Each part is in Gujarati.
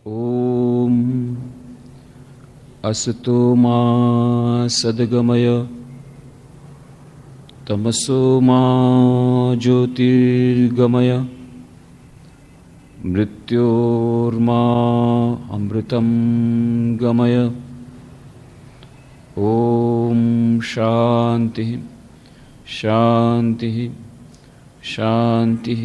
ઓમ અસતો મા સદગમય તમસો મા જ્યોતિર્ગમય મૃત્યોર્મા અમૃતમ ગમય. ઓમ શાંતિ શાંતિ શાંતિ.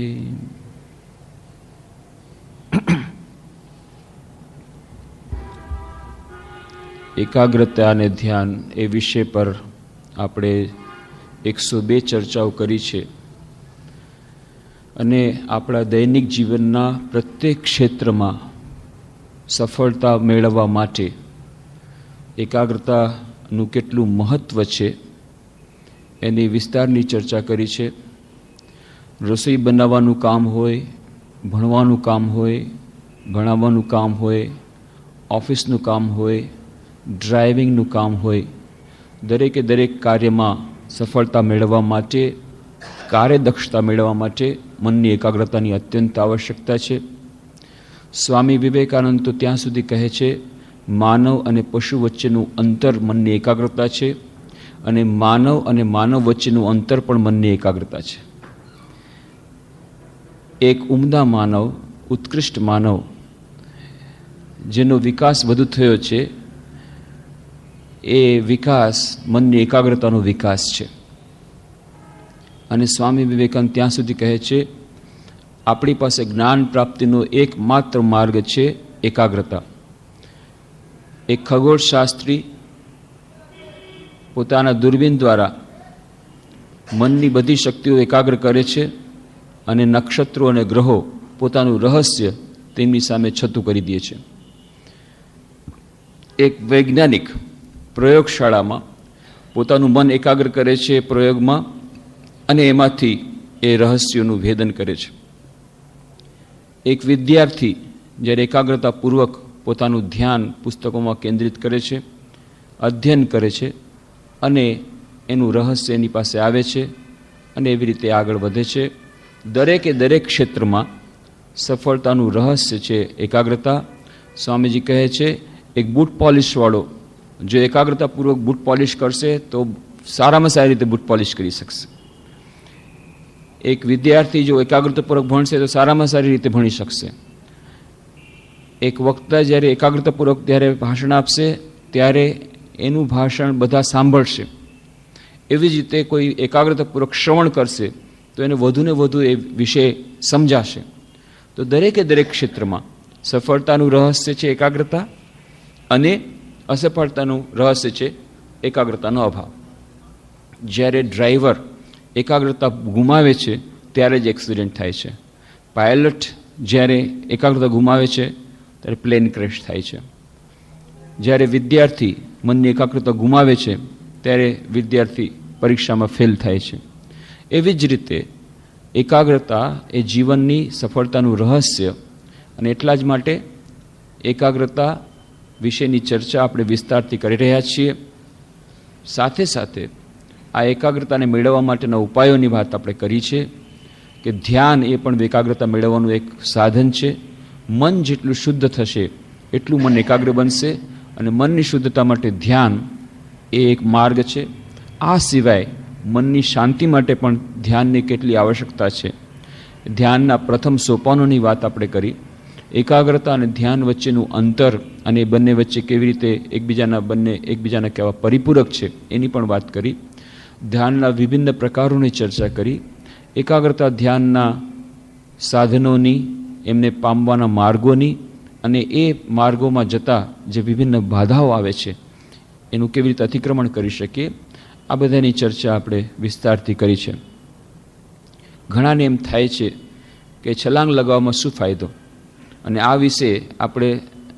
એકાગ્રતા અને ધ્યાન એ વિષય પર આપણે 102 ચર્ચાઓ કરી છે અને આપણા દૈનિક જીવનના પ્રત્યેક ક્ષેત્રમાં સફળતા મેળવવા માટે એકાગ્રતાનું કેટલું મહત્ત્વ છે એની વિસ્તારની ચર્ચા કરી છે. રસોઈ બનાવવાનું કામ હોય, ભણવાનું કામ હોય, ભણાવવાનું કામ હોય, ઓફિસનું કામ હોય, ડ્રાઇવિંગનું કામ હોય, દરેકે દરેક કાર્યમાં સફળતા મેળવવા માટે, કાર્યદક્ષતા મેળવવા માટે મનની એકાગ્રતાની અત્યંત આવશ્યકતા છે. સ્વામી વિવેકાનંદ તો ત્યાં સુધી કહે છે માનવ અને પશુ વચ્ચેનું અંતર મનની એકાગ્રતા છે અને માનવ વચ્ચેનું અંતર પણ મનની એકાગ્રતા છે. એક ઉમદા માનવ, ઉત્કૃષ્ટ માનવ, જેનો વિકાસ વધુ થયો છે, એ વિકાસ મનની એકાગ્રતાનો વિકાસ છે. અને સ્વામી વિવેકાનંદ ત્યાં સુધી કહે છે આપણી પાસે જ્ઞાન પ્રાપ્તિનો એકમાત્ર માર્ગ છે એકાગ્રતા. એક ખગોળશાસ્ત્રી પોતાના દૂરબીન દ્વારા મનની બધી શક્તિઓ એકાગ્ર કરે છે અને નક્ષત્રો અને ગ્રહો પોતાનું રહસ્ય તેમની સામે છતું કરી દે છે. એક વૈજ્ઞાનિક પ્રયોગશાળામાં પોતાનું મન એકાગ્ર કરે છે પ્રયોગમાં અને એમાંથી એ રહસ્યોનું ભેદન કરે છે. એક વિદ્યાર્થી જ્યારે એકાગ્રતાપૂર્વક પોતાનું ધ્યાન પુસ્તકોમાં કેન્દ્રિત કરે છે, અધ્યયન કરે છે અને એનું રહસ્ય એની પાસે આવે છે અને એવી રીતે આગળ વધે છે. દરેકે દરેક ક્ષેત્રમાં સફળતાનું રહસ્ય છે એકાગ્રતા. સ્વામીજી કહે છે એક બૂટ પોલિશવાળો જો એકાગ્રતાપૂર્વક બૂટ પોલિશ કરશે તો સારામાં સારી રીતે બૂટ પોલિશ કરી શકશે. એક વિદ્યાર્થી જો એકાગ્રતાપૂર્વક ભણશે તો સારામાં સારી રીતે ભણી શકશે. એક વક્તા જ્યારે એકાગ્રતાપૂર્વક જ્યારે ભાષણ આપશે ત્યારે એનું ભાષણ બધા સાંભળશે. એવી જ રીતે કોઈ એકાગ્રતાપૂર્વક શ્રવણ કરશે તો એને વધુને વધુ એ વિષય સમજાશે. તો દરેકે દરેક ક્ષેત્રમાં સફળતાનું રહસ્ય છે એકાગ્રતા અને અસફળતાનું રહસ્ય છે એકાગ્રતાનો અભાવ. જ્યારે ડ્રાઈવર એકાગ્રતા ગુમાવે છે ત્યારે જ એક્સિડન્ટ થાય છે. પાયલટ જ્યારે એકાગ્રતા ગુમાવે છે ત્યારે પ્લેન ક્રેશ થાય છે. જ્યારે વિદ્યાર્થી મનની એકાગ્રતા ગુમાવે છે ત્યારે વિદ્યાર્થી પરીક્ષામાં ફેલ થાય છે. એવી જ રીતે એકાગ્રતા એ જીવનની સફળતાનું રહસ્ય અને એટલા જ માટે એકાગ્રતા વિશેની ચર્ચા આપણે વિસ્તારથી કરી રહ્યા છીએ. સાથે સાથે આ એકાગ્રતાને મેળવવા માટેના ઉપાયોની વાત આપણે કરી છે કે ધ્યાન એ પણ એકાગ્રતા મેળવવાનું એક સાધન છે. મન જેટલું શુદ્ધ થશે એટલું મન એકાગ્ર બનશે અને મનની શુદ્ધતા માટે ધ્યાન એ એક માર્ગ છે. આ સિવાય મનની શાંતિ માટે પણ ધ્યાનની કેટલી આવશ્યકતા છે. ધ્યાનના પ્રથમ સોપાનોની વાત આપણે કરી. એકાગ્રતા અને ધ્યાન વચ્ચેનું અંતર અને બંને વચ્ચે કેવી રીતે એકબીજાના કેવા પરિપૂરક છે એની પણ વાત કરી. ધ્યાનના વિભિન્ન પ્રકારોની ચર્ચા કરી. એકાગ્રતા ધ્યાનના સાધનોની, એમને પામવાના માર્ગોની અને એ માર્ગોમાં જતા જે વિભિન્ન બાધાઓ આવે છે એનું કેવી રીતે અતિક્રમણ કરી શકીએ આ બધાની ચર્ચા આપણે વિસ્તારથી કરી છે. ઘણાને એમ થાય છે કે છલાંગ લગાવવામાં શું ફાયદો, અને આ વિશે આપણે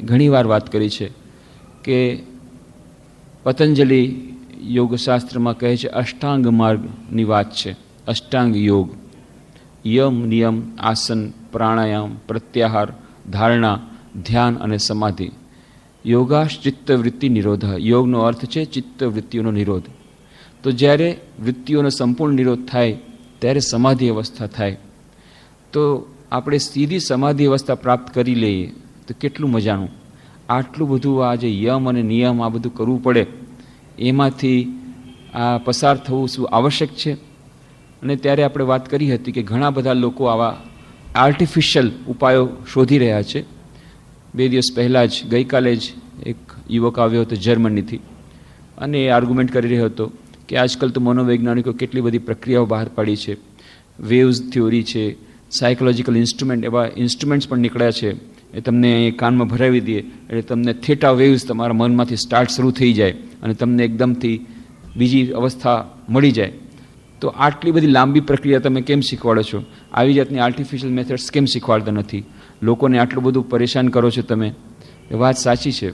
ઘણીવાર વાત કરી છે કે પતંજલિ યોગશાસ્ત્રમાં કહે છે અષ્ટાંગ માર્ગની વાત છે. અષ્ટાંગ યોગ, યમ, નિયમ, આસન, પ્રાણાયામ, પ્રત્યાહાર, ધારણા, ધ્યાન અને સમાધિ. યોગાશ ચિત્તવૃત્તિ નિરોધ. યોગનો અર્થ છે ચિત્તવૃત્તિઓનો નિરોધ. તો જ્યારે વૃત્તિઓનો સંપૂર્ણ નિરોધ થાય ત્યારે સમાધિ અવસ્થા થાય. તો આપણે સીધી સમાધિ અવસ્થા પ્રાપ્ત કરી લઈએ તો કેટલું મજાનું. આટલું બધું આ જે યમ અને નિયમ આ બધું કરવું પડે, એમાંથી આ પસાર થવું શું આવશ્યક છે. અને ત્યારે આપણે વાત કરી હતી કે ઘણા બધા લોકો આવા આર્ટિફિશિયલ ઉપાયો શોધી રહ્યા છે. 2 દિવસ પહેલાં જ ગઈકાલે જ એક યુવક આવ્યો હતો જર્મનીથી, અને એ આર્ગ્યુમેન્ટ કરી રહ્યો હતો કે આજકાલ તો મનોવૈજ્ઞાનિકો કેટલી બધી પ્રક્રિયાઓ બહાર પાડી છે, વેવ્સ થિયોરી છે, સાયકોલોજીકલ ઇન્સ્ટ્રુમેન્ટ, એવા ઇન્સ્ટ્રુમેન્ટ્સ પણ નીકળ્યા છે, એ તમને કાનમાં ભરાવી દે એટલે તમને થેટા વેવ્સ તમારા મનમાંથી સ્ટાર્ટ શરૂ થઈ જાય અને તમને એકદમથી બીજી અવસ્થા મળી જાય. તો આટલી બધી લાંબી પ્રક્રિયા તમે કેમ શીખવાડો છો? આવી જાતની આર્ટિફિશિયલ મેથડ્સ કેમ શીખવાડતા નથી? લોકોને આટલું બધું પરેશાન કરો છો તમે. એ વાત સાચી છે.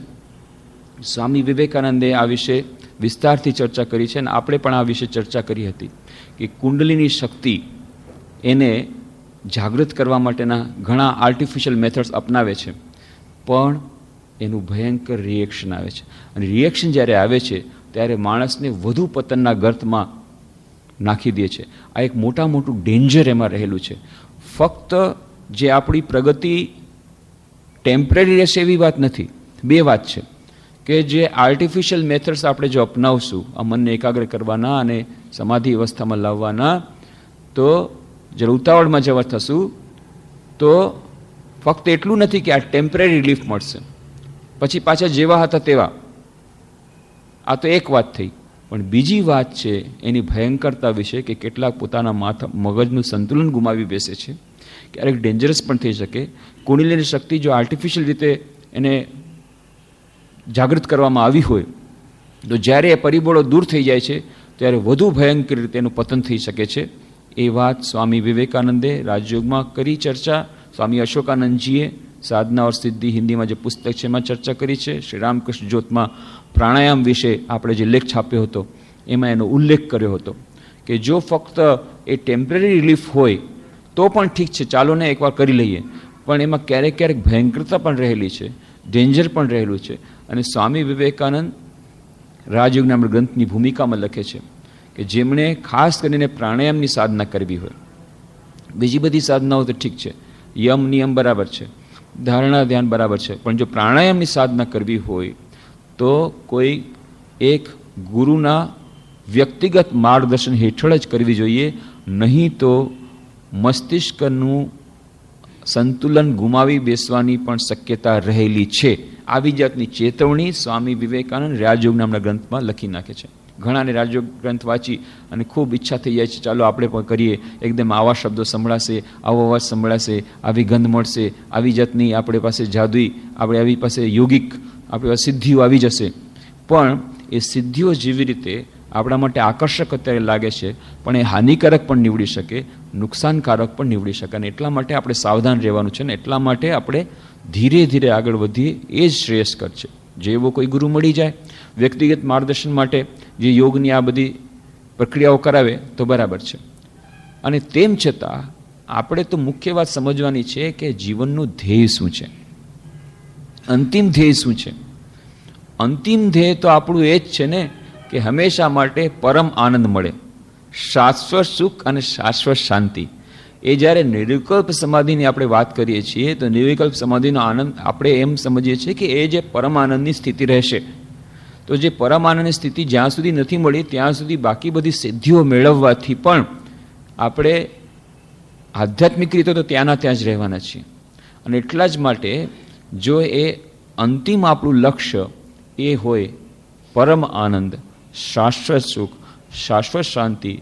સ્વામી વિવેકાનંદે આ વિશે વિસ્તારથી ચર્ચા કરી છે, અને આપણે પણ આ વિશે ચર્ચા કરી હતી કે કુંડલીની શક્તિ એને જાગૃત કરવા માટેના ઘણા આર્ટિફિશિયલ મેથડ્સ અપનાવે છે, પણ એનું ભયંકર રિએક્શન આવે છે. અને રિએક્શન જ્યારે આવે છે ત્યારે માણસને વધુ પતનના ગર્તમાં નાખી દે છે. આ એક મોટું ડેન્જર એમાં રહેલું છે. ફક્ત જે આપણી પ્રગતિ ટેમ્પરરી રહેશે એવી વાત નથી. 2 વાત છે કે જે આર્ટિફિશિયલ મેથડ્સ આપણે જો અપનાવશું આ મનને એકાગ્ર કરવાના અને સમાધિ અવસ્થામાં લાવવાના, તો જ્યારે ઉતાવળમાં જવા થશું તો ફક્ત એટલું નથી કે આ ટેમ્પરરી રિલીફ મળશે, પછી પાછા જેવા હતા તેવા. આ તો એક વાત થઈ. પણ બીજી વાત છે એની ભયંકરતા વિશે કે કેટલાક પોતાના મગજનું સંતુલન ગુમાવી બેસે છે, ક્યારેક ડેન્જરસ પણ થઈ શકે. કુંડલીની શક્તિ જો આર્ટિફિશિયલ રીતે એને જાગૃત કરવામાં આવી હોય તો જ્યારે એ પરિબળો દૂર થઈ જાય છે ત્યારે વધુ ભયંકર રીતે એનું પતન થઈ શકે છે. એ વાત સ્વામી વિવેકાનંદે રાજયોગમાં કરી ચર્ચા. સ્વામી અશોકાનંદજીએ સાધના ઓર સિદ્ધિ હિન્દીમાં જે પુસ્તક છે એમાં ચર્ચા કરી છે. શ્રી રામકૃષ્ણ જ્યોતમાં પ્રાણાયામ વિશે આપણે જે લેખ છાપ્યો હતો એમાં એનો ઉલ્લેખ કર્યો હતો કે જો ફક્ત એ ટેમ્પરરી રિલીફ હોય તો પણ ઠીક છે, ચાલો ને એકવાર કરી લઈએ, પણ એમાં ક્યારેક ભયંકરતા પણ રહેલી છે, ડેન્જર પણ રહેલું છે. અને સ્વામી વિવેકાનંદ રાજયોગ નામના ગ્રંથની ભૂમિકામાં લખે છે કે જેમણે ખાસ કરીને પ્રાણાયામની સાધના કરવી હોય, બીજી બધી સાધનાઓ તો ઠીક છે, યમ નિયમ બરાબર છે, ધારણા ધ્યાન બરાબર છે, પણ જો પ્રાણાયામની સાધના કરવી હોય તો કોઈ એક ગુરુના વ્યક્તિગત માર્ગદર્શન હેઠળ જ કરવી જોઈએ, નહીં તો મસ્તિષ્કનું સંતુલન ગુમાવી બેસવાની પણ શક્યતા રહેલી છે. આવી જાતની ચેતવણી સ્વામી વિવેકાનંદ રાજયોગ નામના ગ્રંથમાં લખી નાખે છે. ઘણાને રાજયોગ ગ્રંથ વાંચી અને ખૂબ ઈચ્છા થઈ જાય છે, ચાલો આપણે પણ કરીએ, એકદમ આવા શબ્દો સંભળાશે, આવો અવાજ સંભળાશે, આવી ગંધ મળશે, આવી જાતની આપણી પાસે જાદુઈ, આપણે આવી પાસે યોગિક આપણી પાસે સિદ્ધિઓ આવી જશે. પણ એ સિદ્ધિઓ જેવી રીતે આપણા માટે આકર્ષક અત્યારે લાગે છે, પણ એ હાનિકારક પણ નીવડી શકે, નુકસાનકારક પણ નીવડી શકે. અને એટલા માટે આપણે સાવધાન રહેવાનું છે ને એટલા માટે આપણે ધીરે ધીરે આગળ વધીએ એ જ શ્રેયસ્કર છે. જેવો કોઈ ગુરુ મળી જાય વ્યક્તિગત માર્ગદર્શન માટે, જે યોગની આ બધી પ્રક્રિયાઓ કરાવે તો બરાબર છે. અને તેમ છતાં આપણે તો મુખ્ય વાત સમજવાની છે કે જીવનનું ધ્યેય શું છે, અંતિમ ધ્યેય શું છે. અંતિમ ધ્યેય તો આપણું એ જ છે ને કે હંમેશા માટે પરમ આનંદ મળે, શાશ્વત સુખ અને શાશ્વત શાંતિ. એ જ્યારે નિર્વિકલ્પ સમાધિની આપણે વાત કરીએ છીએ તો નિર્વિકલ્પ સમાધિનો આનંદ આપણે એમ સમજીએ છીએ કે એ જે પરમ આનંદની સ્થિતિ રહેશે. તો જે પરમ આનંદની સ્થિતિ જ્યાં સુધી નથી મળી ત્યાં સુધી બાકી બધી સિદ્ધિઓ મેળવવાથી પણ આપણે આધ્યાત્મિક રીતે તો ત્યાંના ત્યાં જ રહેવાના છીએ. અને એટલા જ માટે જો એ અંતિમ આપણું લક્ષ્ય એ હોય પરમ આનંદ, શાશ્વત સુખ, શાશ્વત શાંતિ,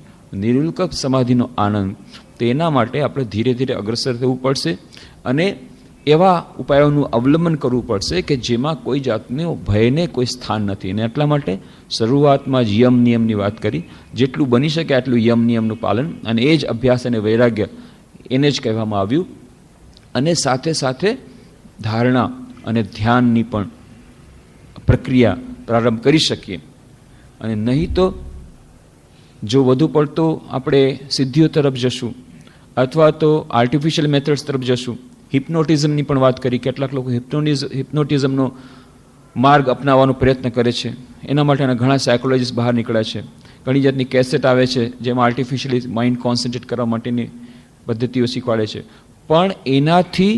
નિર્વિકલ્પ સમાધિનો આનંદ, તેના માટે આપણે ધીરે ધીરે અગ્રસર થવું પડશે અને એવા ઉપાયોનું અવલંબન કરવું પડશે કે જેમાં કોઈ જાતનું ભયને કોઈ સ્થાન નથી. અને એટલા માટે શરૂઆતમાં જ યમ નિયમની વાત કરી, જેટલું બની શકે આટલું યમ નિયમનું પાલન, અને એ જ અભ્યાસ અને વૈરાગ્ય એને જ કહેવામાં આવ્યું. અને સાથે સાથે ધારણા અને ધ્યાનની પણ પ્રક્રિયા પ્રારંભ કરી શકીએ. અને નહીં તો જો વધુ પડતો આપણે સિદ્ધિઓ તરફ જશું અથવા તો આર્ટિફિશિયલ મેથડ્સ તરફ જશું. હિપ્નોટિઝમની પણ વાત કરી, કેટલાક લોકો હિપ્નોટિઝમનો માર્ગ અપનાવવાનો પ્રયત્ન કરે છે. એના માટેના ઘણા સાયકોલોજીસ્ટ બહાર નીકળ્યા છે. ઘણી જાતની કેસેટ આવે છે જેમાં આર્ટિફિશિયલી માઇન્ડ કોન્સન્ટ્રેટ કરવા માટેની પદ્ધતિઓ શીખવાડે છે. પણ એનાથી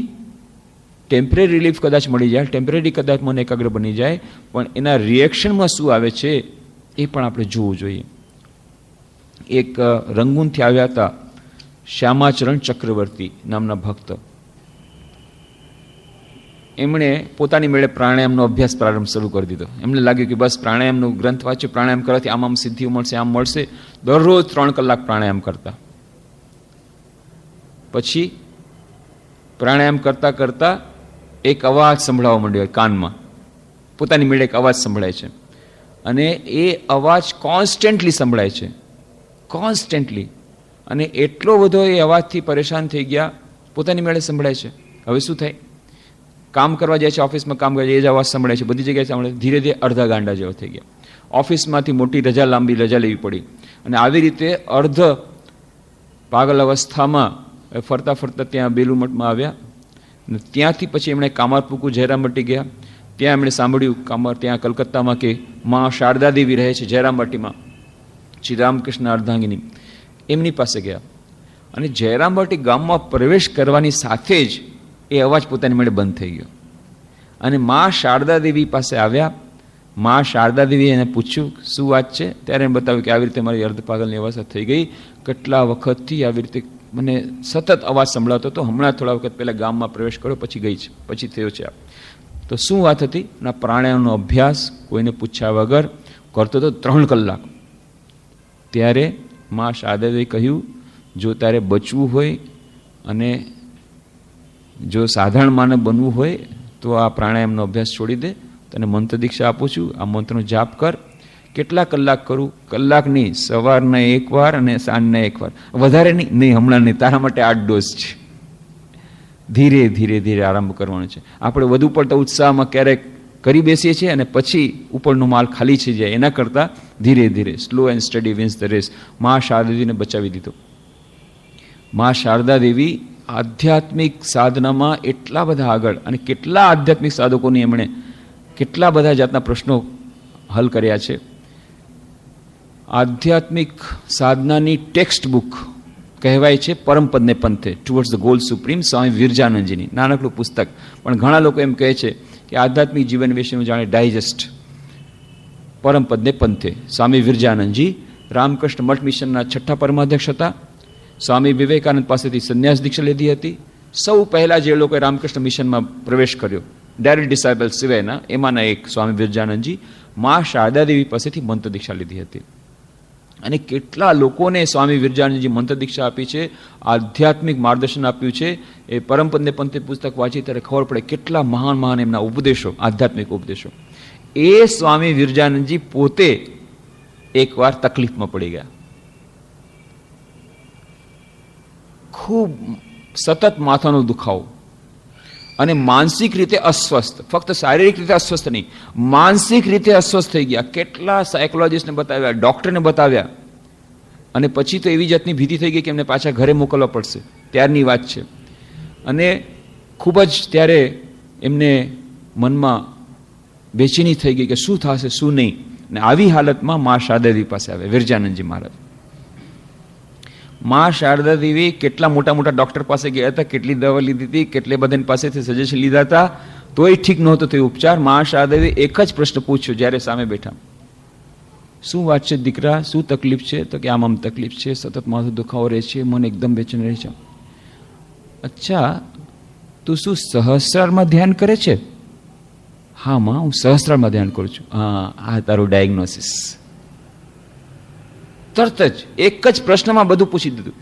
ટેમ્પરરી રિલીફ કદાચ મળી જાય, ટેમ્પરરી કદાચ મન એકાગ્ર બની જાય, પણ એના રિએક્શનમાં શું આવે છે એ પણ આપણે જોવું જોઈએ. એક રંગૂનથી આવ્યા હતા શ્યામાચરણ ચક્રવર્તી નામના ભક્ત. એમણે પોતાની મેળે પ્રાણાયામનો અભ્યાસ પ્રારંભ શરૂ કરી દીધો. એમને લાગ્યું કે બસ પ્રાણાયામનો ગ્રંથ વાંચ્યો, પ્રાણાયામ કરવાથી આમ સિદ્ધિઓ મળશે, આમ મળશે. દરરોજ 3 કલાક પ્રાણાયામ કરતા. પછી પ્રાણાયામ કરતા કરતા એક અવાજ સંભળાવવા માંડ્યો કાનમાં. પોતાની મેળે એક અવાજ સંભળાય છે અને એ અવાજ કોન્સ્ટન્ટલી સંભળાય છે, કોન્સ્ટન્ટલી. અને એટલો બધો એ અવાજથી પરેશાન થઈ ગયા, પોતાની મેળે સંભળાય છે. હવે શું થાય? કામ કરવા જાય છે, ઓફિસમાં કામ કરે છે, એ જ અવાજ સંભળાય છે, બધી જગ્યાએ સંભળાય. ધીરે ધીરે અડધા ગાંડા જેવા થઈ ગયા. ઓફિસમાંથી મોટી રજા, લાંબી રજા લેવી પડી. અને આવી રીતે અર્ધ પાગલ અવસ્થામાં ફરતા ફરતા ત્યાં બેલુમઠમાં આવ્યા. અને ત્યાંથી પછી એમણે કામારપુકુ જયરામબટ્ટી ગયા. ત્યાં એમણે સાંભળ્યું ત્યાં કલકત્તામાં કે માં શારદા દેવી રહે છે જયરામબટ્ટીમાં, શ્રી રામકૃષ્ણ અર્ધાંગિની. એમની પાસે ગયા અને જયરામબટ્ટી ગામમાં પ્રવેશ કરવાની સાથે જ એ અવાજ પોતાની મેળે બંધ થઈ ગયો. અને માં શારદા દેવી પાસે આવ્યા. માં શારદા દેવીએ એને પૂછ્યું શું વાત છે? ત્યારે એને બતાવ્યું કે આવી રીતે મારી અર્ધપાગલની અવસ્થા થઈ ગઈ, કેટલા વખતથી આવી રીતે મને સતત અવાજ સંભળાતો હતો, હમણાં થોડા વખત પહેલાં ગામમાં પ્રવેશ કર્યો પછી ગઈ છે, પછી થયો છે. તો શું વાત હતી? ના, પ્રાણાયામનો અભ્યાસ કોઈને પૂછ્યા વગર કરતો હતો 3 કલાક. ત્યારે માં શારદાએ કહ્યું, જો તારે બચવું હોય અને જો સાધારણ માનવ બનવું હોય તો આ પ્રાણાયામનો અભ્યાસ છોડી દે, તને મંત્ર દીક્ષા આપું છું, આ મંત્રનો જાપ કર. કેટલા કલાક કરું? કલાક નહીં, સવારના 1 વાર અને સાંજના 1 વાર, વધારે નહીં, હમણાં નહીં, તારા માટે 8 ડોઝ છે. ધીરે ધીરે ધીરે આરંભ કરવાનો છે. આપણે વધુ પડતા ઉત્સાહમાં ક્યારેક કરી બેસીએ છીએ અને પછી ઉપરનો માલ ખાલી થઈ જાય. એના કરતાં ધીરે ધીરે, slow and steady wins the race. મા શારદાદેવીને બચાવી દીધો. મા શારદા દેવી આધ્યાત્મિક સાધનામાં એટલા બધા આગળ, અને કેટલા આધ્યાત્મિક સાધકોની એમણે કેટલા બધા જાતના પ્રશ્નો હલ કર્યા છે. આધ્યાત્મિક સાધનાની ટેક્સ્ટ બુક કહેવાય છે પરમપદને પંથે, ટુવર્ડ્સ ધ ગોલ સુપ્રીમ, સ્વામી વિરજાનંદજીની નાનકડું પુસ્તક. પણ ઘણા લોકો એમ કહે છે કે આધ્યાત્મિક જીવન વિશેનું જાણે ડાયજેસ્ટ. પરમપદને પંથે સ્વામી વિરજાનંદજી રામકૃષ્ણ મઠ મિશનના 6ઠા પરમાધ્યક્ષ હતા. સ્વામી વિવેકાનંદ પાસેથી સંન્યાસ દીક્ષા લીધી હતી. સૌ પહેલા જે લોકોએ રામકૃષ્ણ મિશનમાં પ્રવેશ કર્યો, ડાયરેક્ટ ડિસાઇપલ સિવાયના, એમાંના એક સ્વામી વિરજાનંદજી મા શારદાદેવી પાસેથી મંત્ર દીક્ષા લીધી હતી. અને કેટલા લોકોને સ્વામી વિરજાનંદજી મંત્ર દીક્ષા આપી છે, આધ્યાત્મિક માર્ગદર્શન આપ્યું છે. એ પરમપદને પંથે પુસ્તક વાંચી ત્યારે ખબર પડે કેટલા મહાન મહાન એમના ઉપદેશો, આધ્યાત્મિક ઉપદેશો. એ સ્વામી વિરજાનંદજી પોતે એકવાર તકલીફમાં પડી ગયા. ખૂબ સતત માથાનો દુખાવો અને માનસિક રીતે અસ્વસ્થ, ફક્ત શારીરિક રીતે અસ્વસ્થ નહીં, માનસિક રીતે અસ્વસ્થ થઈ ગયા. કેટલા સાયકોલોજીસ્ટને બતાવ્યા, ડૉક્ટરને બતાવ્યા, અને પછી તો એવી જાતની ભીતિ થઈ ગઈ કે એમને પાછા ઘરે મોકલવા પડશે. ત્યારની વાત છે. અને ખૂબ જ ત્યારે એમને મનમાં બેચેની થઈ ગઈ કે શું થશે શું નહીં. અને આવી હાલતમાં મા શારદાદેવી પાસે આવે વિરજાનંદજી મહારાજ. મા શારદા દેવી કેટલા મોટા મોટા ડૉક્ટર પાસે ગયા હતા, કેટલી દવા લીધી હતી, કેટલે બધાની પાસેથી સજેશન લીધા હતા, તોય ઠીક નહોતો થયો ઉપચાર. મા શારદા દેવી એક જ પ્રશ્ન પૂછ્યો જ્યારે સામે બેઠા, શું વાત છે દીકરા, શું તકલીફ છે? તો કે આમ તકલીફ છે, સતત માથું દુખાવો રહે છે, મને એકદમ બેચેન રહે છે. અચ્છા, તું શું સહસ્ત્રારમાં ધ્યાન કરે છે? હા માં, હું સહસ્ત્રારમાં ધ્યાન કરું છું. હા, આ તારું ડાયગ્નોસિસ. તરત જ એક જ પ્રશ્નમાં બધું પૂછી દીધું.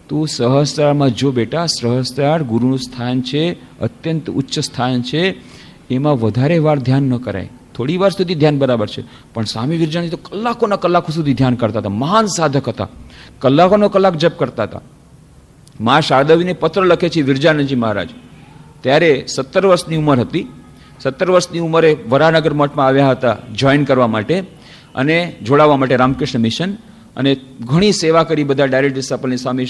તું સહસ્ત્રારમાં જો બેટા, સહસ્ત્રાર ગુરુનું સ્થાન છે, અત્યંત ઉચ્ચ સ્થાન છે, એમાં વધારે વાર ધ્યાન ન કરાય. થોડી વાર સુધી ધ્યાન બરાબર છે, પણ સ્વામી વિરજાનંદજી તો કલાકોના કલાકો સુધી ધ્યાન કરતા હતા. મહાન સાધક હતા, કલાકોનો કલાક જપ કરતા હતા. મા શારદાદેવીને પત્ર લખે છે વિરજાનંદજી મહારાજ. ત્યારે 17 વર્ષની ઉંમર હતી. 17 વર્ષની ઉંમરે વરાનગર મઠમાં આવ્યા હતા જોઈન કરવા માટે અને જોડાવા માટે રામકૃષ્ણ મિશન. અને ઘણી સેવા કરી, બધા ડાયરેક્ટ ડિસાપલની સ્વામી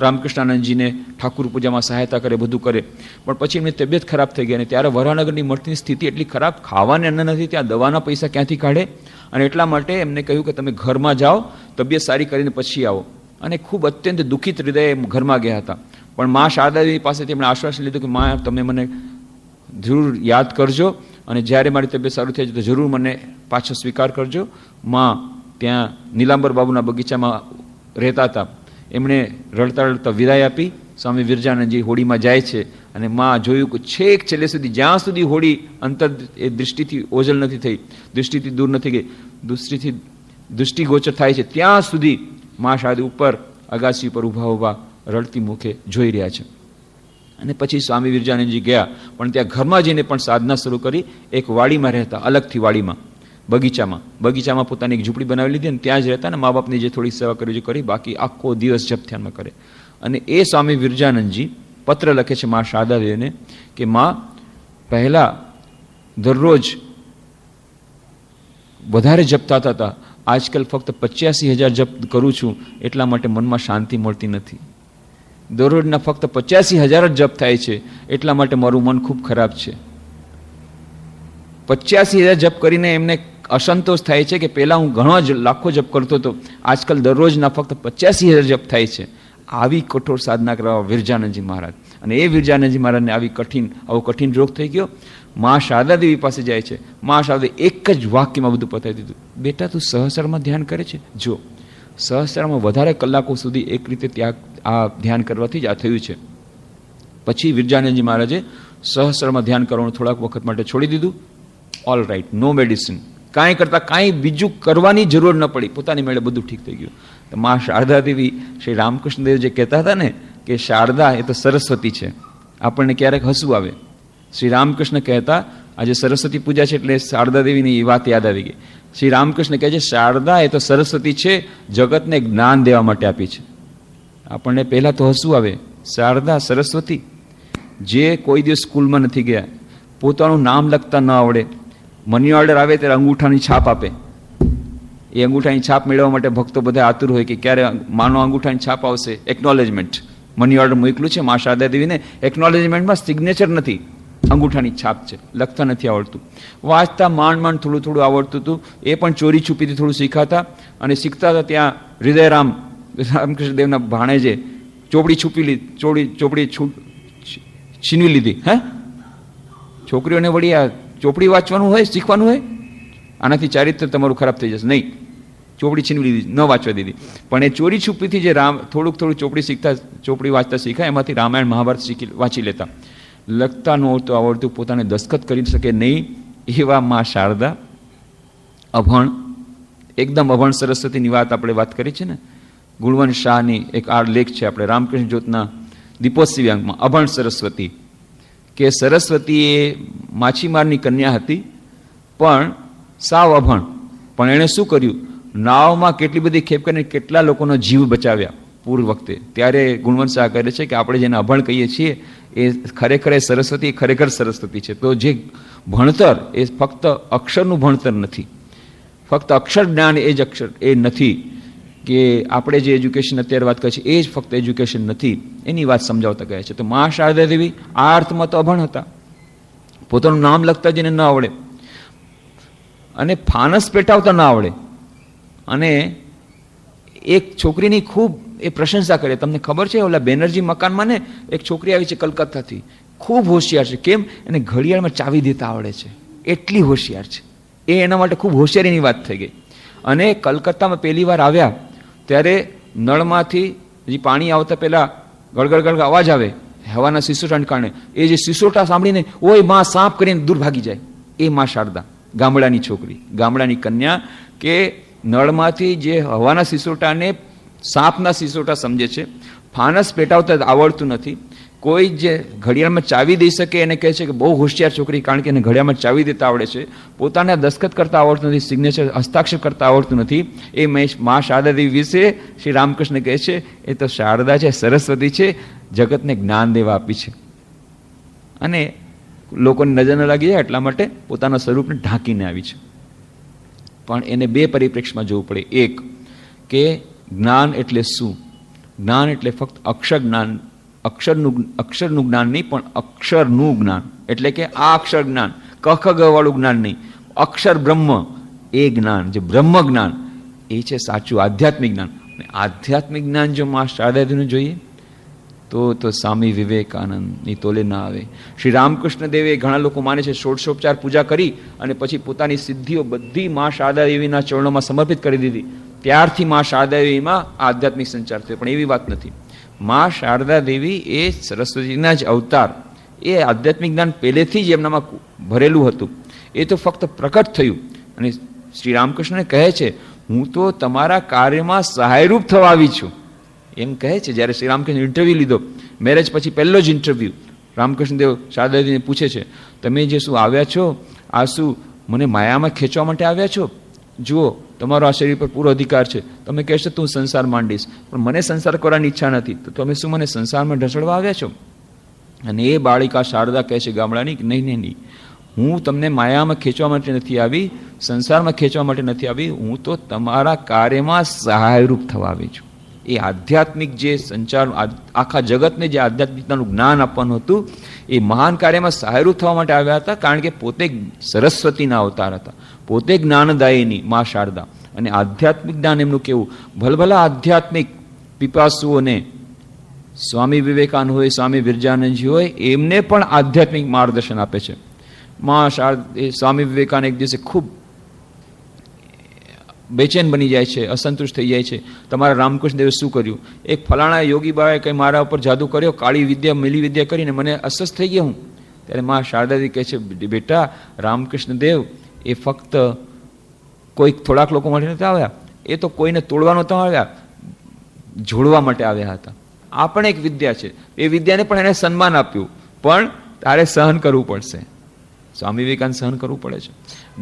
રામકૃષ્ણાનંદજીને ઠાકુર પૂજામાં સહાયતા કરે, બધું કરે. પણ પછી એમની તબિયત ખરાબ થઈ ગઈ. અને ત્યારે વરાનગરની મઠની સ્થિતિ એટલી ખરાબ, ખાવાને અન્ન નથી, ત્યાં દવાના પૈસા ક્યાંથી કાઢે. અને એટલા માટે એમને કહ્યું કે તમે ઘરમાં જાઓ, તબિયત સારી કરીને પછી આવો. અને ખૂબ અત્યંત દુઃખિત હૃદયે ઘરમાં ગયા હતા. પણ મા શારદાદેવી પાસેથી એમણે આશ્વાસન લીધું કે મા તમે મને જરૂર યાદ કરજો અને જ્યારે મારી તબિયત સારું થઈ જાય તો જરૂર મને પાછો સ્વીકાર કરજો. મા ત્યાં નીલાંબર બાબુના બગીચામાં રહેતા હતા. એમણે રડતા રડતા વિદાય આપી. સ્વામી વિરજાનંદજી હોડીમાં જાય છે અને મા જોયું કે છેક છેલ્લે સુધી, જ્યાં સુધી હોડી અંતર એ દૃષ્ટિથી ઓઝલ નથી થઈ, દૃષ્ટિથી દૂર નથી ગઈ, દૃષ્ટિગોચર થાય છે, ત્યાં સુધી મા શારદા ઉપર અગાસી ઉપર ઊભા ઊભા રડતી મુખે જોઈ રહ્યા છે. અને પછી સ્વામી વિરજાનંદજી ગયા, પણ ત્યાં ઘરમાં જઈને પણ સાધના શરૂ કરી. એક વાડીમાં રહેતા, અલગથી વાડીમાં, બગીચામાં પોતાની એક ઝૂંપડી બનાવી લીધી અને ત્યાં જ રહેતા ને મા બાપની જે થોડી સેવા કરવી કરી, બાકી આખો દિવસ જપ ધ્યાનમાં કરે. અને એ સ્વામી વિરજાનંદજી પત્ર લખે છે મા શારદાદેવીને કે મા, પહેલા દરરોજ વધારે જપ થતા હતા, આજકાલ ફક્ત 85,000 જપ કરું છું, એટલા માટે મનમાં શાંતિ મળતી નથી. દરરોજના ફક્ત 85,000 જ જપ થાય છે, એટલા માટે મારું મન ખૂબ ખરાબ છે. 85,000 જપ કરીને એમને અસંતોષ થાય છે કે પહેલા હું ઘણો જ લાખો જપ કરતો હતો, આજકાલ દરરોજના ફક્ત 85,000 જપ થાય છે. આવી કઠોર સાધના કરવા વિરજાનંદજી મહારાજ. અને એ વિરજાનંદજી મહારાજને આવો કઠિન રોગ થઈ ગયો. મા શારદાદેવી પાસે જાય છે. મા શારદા એક જ વાક્યમાં બધું પતાવી દીધું. બેટા, તું સહસ્રમાં ધ્યાન કરે છે, જો સહસ્રમાં વધારે કલાકો સુધી એક રીતે ત્યાં આ ધ્યાન કરવાથી જ આ થયું છે. પછી વિરજાનંદજી મહારાજે સહસ્રમાં ધ્યાન કરવાનું થોડાક વખત માટે છોડી દીધું. ઓલ રાઈટ, નો મેડિસિન, કાંઈ કરતાં કાંઈ બીજું કરવાની જરૂર ન પડી, પોતાની મેળે બધું ઠીક થઈ ગયું. તો મા શારદાદેવી શ્રી રામકૃષ્ણદેવ જે કહેતા હતા ને કે શારદા એ તો સરસ્વતી છે, આપણને ક્યારેક હસવું આવે. શ્રી રામકૃષ્ણ કહેતા, આજે સરસ્વતી પૂજા છે એટલે શારદાદેવીની એ વાત યાદ આવી ગઈ. શ્રી રામકૃષ્ણ કહે છે શારદા એ તો સરસ્વતી છે, જગતને જ્ઞાન દેવા માટે આપી છે. આપણને પહેલાં તો હસવું આવે. શારદા સરસ્વતી, જે કોઈ દિવસ સ્કૂલમાં નથી ગયા, પોતાનું નામ લખતા ન આવડે, મની ઓર્ડર આવે ત્યારે અંગૂઠાની છાપ આપે. એ અંગૂઠાની છાપ મેળવવા માટે ભક્તો બધા આતુર હોય કે ક્યારે માનો અંગૂઠાની છાપ આવશે. એકનોલેજમેન્ટ, મની ઓર્ડર મોકલું છે મા શારદાદેવીને, એકનોલેજમેન્ટમાં સિગ્નેચર નથી, અંગૂઠાની છાપ છે, લખતા નથી આવડતું. વાંચતા માંડ થોડું થોડું આવડતું હતું, એ પણ ચોરી છુપીથી થોડું શીખાતા. અને શીખતા હતા ત્યાં હૃદયરામ રામકૃષ્ણદેવના ભાણેજે ચોપડી ચોપડી છીનવી લીધી. હે, છોકરીઓને વળી આ ચોપડી વાંચવાનું હોય, શીખવાનું હોય, આનાથી ચારિત્ર તમારું ખરાબ થઈ જશે, નહીં, ચોપડી છીનવી લીધી, ન વાંચવા દીધી. પણ એ ચોરી છુપીથી જે થોડુંક ચોપડી વાંચતા શીખાય, એમાંથી રામાયણ મહાભારત વાંચી લેતા. લખતા નહોતું આવડતું, પોતાને દસ્તખત કરી શકે નહીં એવા મા શારદા અભણ, એકદમ અભણ સરસ્વતીની આપણે વાત કરી છે ને. ગુણવંત શાહની એક આ લેખ છે આપણે રામકૃષ્ણ જ્યોતના દીપોત્સવી અંકમાં, અભણ સરસ્વતી, કે સરસ્વતી એ માછીમારની કન્યા હતી, પણ સાવ અભણ. પણ એણે શું કર્યું, નાવમાં કેટલી બધી ખેપ કરીને કેટલા લોકોનો જીવ બચાવ્યા પૂર વખતે. ત્યારે ગુણવંત શાહ કહે છે કે આપણે જેને અભણ કહીએ છીએ એ ખરેખર સરસ્વતી છે. તો જે ભણતર એ ફક્ત અક્ષરનું ભણતર નથી, ફક્ત અક્ષર જ્ઞાન એ જ અક્ષર એ નથી, કે આપણે જે એજ્યુકેશન અત્યારે વાત કરીએ છીએ એ જ ફક્ત એજ્યુકેશન નથી, એની વાત સમજાવતા ગયા છે. તો મા શારદાદેવી આ અર્થમાં તો અભણ હતા, પોતાનું નામ લખતા જેને ન આવડે અને ફાનસ પેટાવતા ન આવડે. અને એક છોકરીની ખૂબ એ પ્રશંસા કરે. તમને ખબર છે, ઓલા બેનર્જી મકાનમાં ને એક છોકરી આવી છે કલકત્તાથી, ખૂબ હોશિયાર છે. કેમ? એને ઘડિયાળમાં ચાવી દેતા આવડે છે, એટલી હોશિયાર છે. એ એના માટે ખૂબ હોશિયારીની વાત થઈ ગઈ. અને કલકત્તામાં પહેલી વાર આવ્યા ત્યારે નળમાંથી જે પાણી આવતા પહેલાં ગળગળ અવાજ આવે હવાના સિસોટાને કારણે. એ જે સિસોટા સાંભળીને ઓય માં સાપ કરીને દૂર ભાગી જાય. એ માં શારદા, ગામડાની છોકરી, ગામડાની કન્યા, કે નળમાંથી જે હવાના સિસોટાને સાપના સિસોટા સમજે છે. ફાનસ પેટાવતા આવડતું નથી. કોઈ જે ઘડિયાળમાં ચાવી દઈ શકે એને કહે છે કે બહુ હોશિયાર છોકરી, કારણ કે એને ઘડિયાળમાં ચાવી દેતા આવડે છે. પોતાના દસ્તખત કરતા આવડતું નથી, સિગ્નેચર હસ્તાક્ષર કરતા આવડતું નથી. એ મા શારદાદેવી વિશે શ્રી રામકૃષ્ણ કહે છે એ તો શારદા છે, સરસ્વતી છે, જગતને જ્ઞાન દેવા આપી છે. અને લોકોની નજર ન લાગી જાય એટલા માટે પોતાના સ્વરૂપને ઢાંકીને આવી છે. પણ એને બે પરિપ્રેક્ષમાં જોવું પડે. એક, કે જ્ઞાન એટલે શું? જ્ઞાન એટલે ફક્ત અક્ષર જ્ઞાન, અક્ષરનું જ્ઞાન નહીં, પણ અક્ષરનું જ્ઞાન, એટલે કે આ અક્ષર જ્ઞાન, ક ખ ગ વાળું જ્ઞાન નહીં. અક્ષર બ્રહ્મ, એ જ્ઞાન, જે બ્રહ્મ જ્ઞાન, એ છે સાચું આધ્યાત્મિક જ્ઞાન. આધ્યાત્મિક જ્ઞાન જો મા શારદાદેવીનું જોઈએ તો સ્વામી વિવેકાનંદની તોલે ના આવે. શ્રી રામકૃષ્ણ દેવે ઘણા લોકો માને છે ષોડશોપચાર પૂજા કરી અને પછી પોતાની સિદ્ધિઓ બધી મા શારદાદેવીના ચરણોમાં સમર્પિત કરી દીધી, ત્યારથી મા શારદાદેવીમાં આધ્યાત્મિક સંચાર થયો. પણ એવી વાત નથી. મા શારદાદેવી એ સરસ્વતીના જ અવતાર, એ આધ્યાત્મિક જ્ઞાન પહેલેથી જ એમનામાં ભરેલું હતું. એ તો ફક્ત પ્રકટ થયું. અને શ્રી રામકૃષ્ણને કહે છે, હું તો તમારા કાર્યમાં સહાયરૂપ થવા આવી છું, એમ કહે છે. જ્યારે શ્રી રામકૃષ્ણ ઇન્ટરવ્યૂ લીધો, મેરેજ પછી પહેલો જ ઇન્ટરવ્યૂ, રામકૃષ્ણદેવ શારદાદેવીને પૂછે છે, તમે જે શું આવ્યા છો, આ શું મને માયામાં ખેંચવા માટે આવ્યા છો? જુઓ, તમારો આ શરીર પર પૂરો અધિકાર છે, તમે કહેશો તું સંસાર માંડીશ, પણ મને સંસાર કરવાની ઈચ્છા નથી, તો તમે શું મને સંસારમાં ઢસડવા આવ્યા છો? અને એ બાળિકા શારદા કહે છે ગામડાની, નહીં, હું તમને માયામાં ખેંચવા માટે નથી આવી, સંસારમાં ખેંચવા માટે નથી આવી, હું તો તમારા કાર્યમાં સહાયરૂપ થવા આવી છું. એ આધ્યાત્મિક જે સંચાર, આખા જગતને જે આધ્યાત્મિકતાનું જ્ઞાન આપવાનું હતું, એ મહાન કાર્યમાં સહાયરૂપ થવા માટે આવ્યા હતા. કારણ કે પોતે સરસ્વતીના અવતાર હતા, પોતે જ્ઞાનદાયીની મા શારદા. અને આધ્યાત્મિક જ્ઞાન એમનું કેવું, ભલભલા આધ્યાત્મિક પીપાસુઓને સ્વામી વિવેકાનંદ હોય, સ્વામી વિરજાનંદજી હોય, એમને પણ આધ્યાત્મિક માર્ગદર્શન આપે છે. મા સ્વામી વિવેકાનંદ એક દિવસે ખૂબ બેચેન બની જાય છે, અસંતુષ્ટ થઈ જાય છે. તમારા રામકૃષ્ણ દેવે શું કર્યું? એક ફલાણા યોગી બાએ કંઈ મારા ઉપર જાદુ કર્યો, કાળી વિદ્યા, મિલી વિદ્યા કરીને મને અસ્વસ્થ થઈ ગયા હું. ત્યારે મા શારદાજી કહે છે, બેટા, રામકૃષ્ણ દેવ એ ફક્ત કોઈક થોડાક લોકો માટે નથી આવ્યા, એ તો કોઈને તોડવા નહોતા આવ્યા, જોડવા માટે આવ્યા હતા. આ પણ એક વિદ્યા છે. એ વિદ્યાને પણ એને સન્માન આપ્યું, પણ તારે સહન કરવું પડશે. સ્વામી વિવેકાનંદ સહન કરવું પડે છે.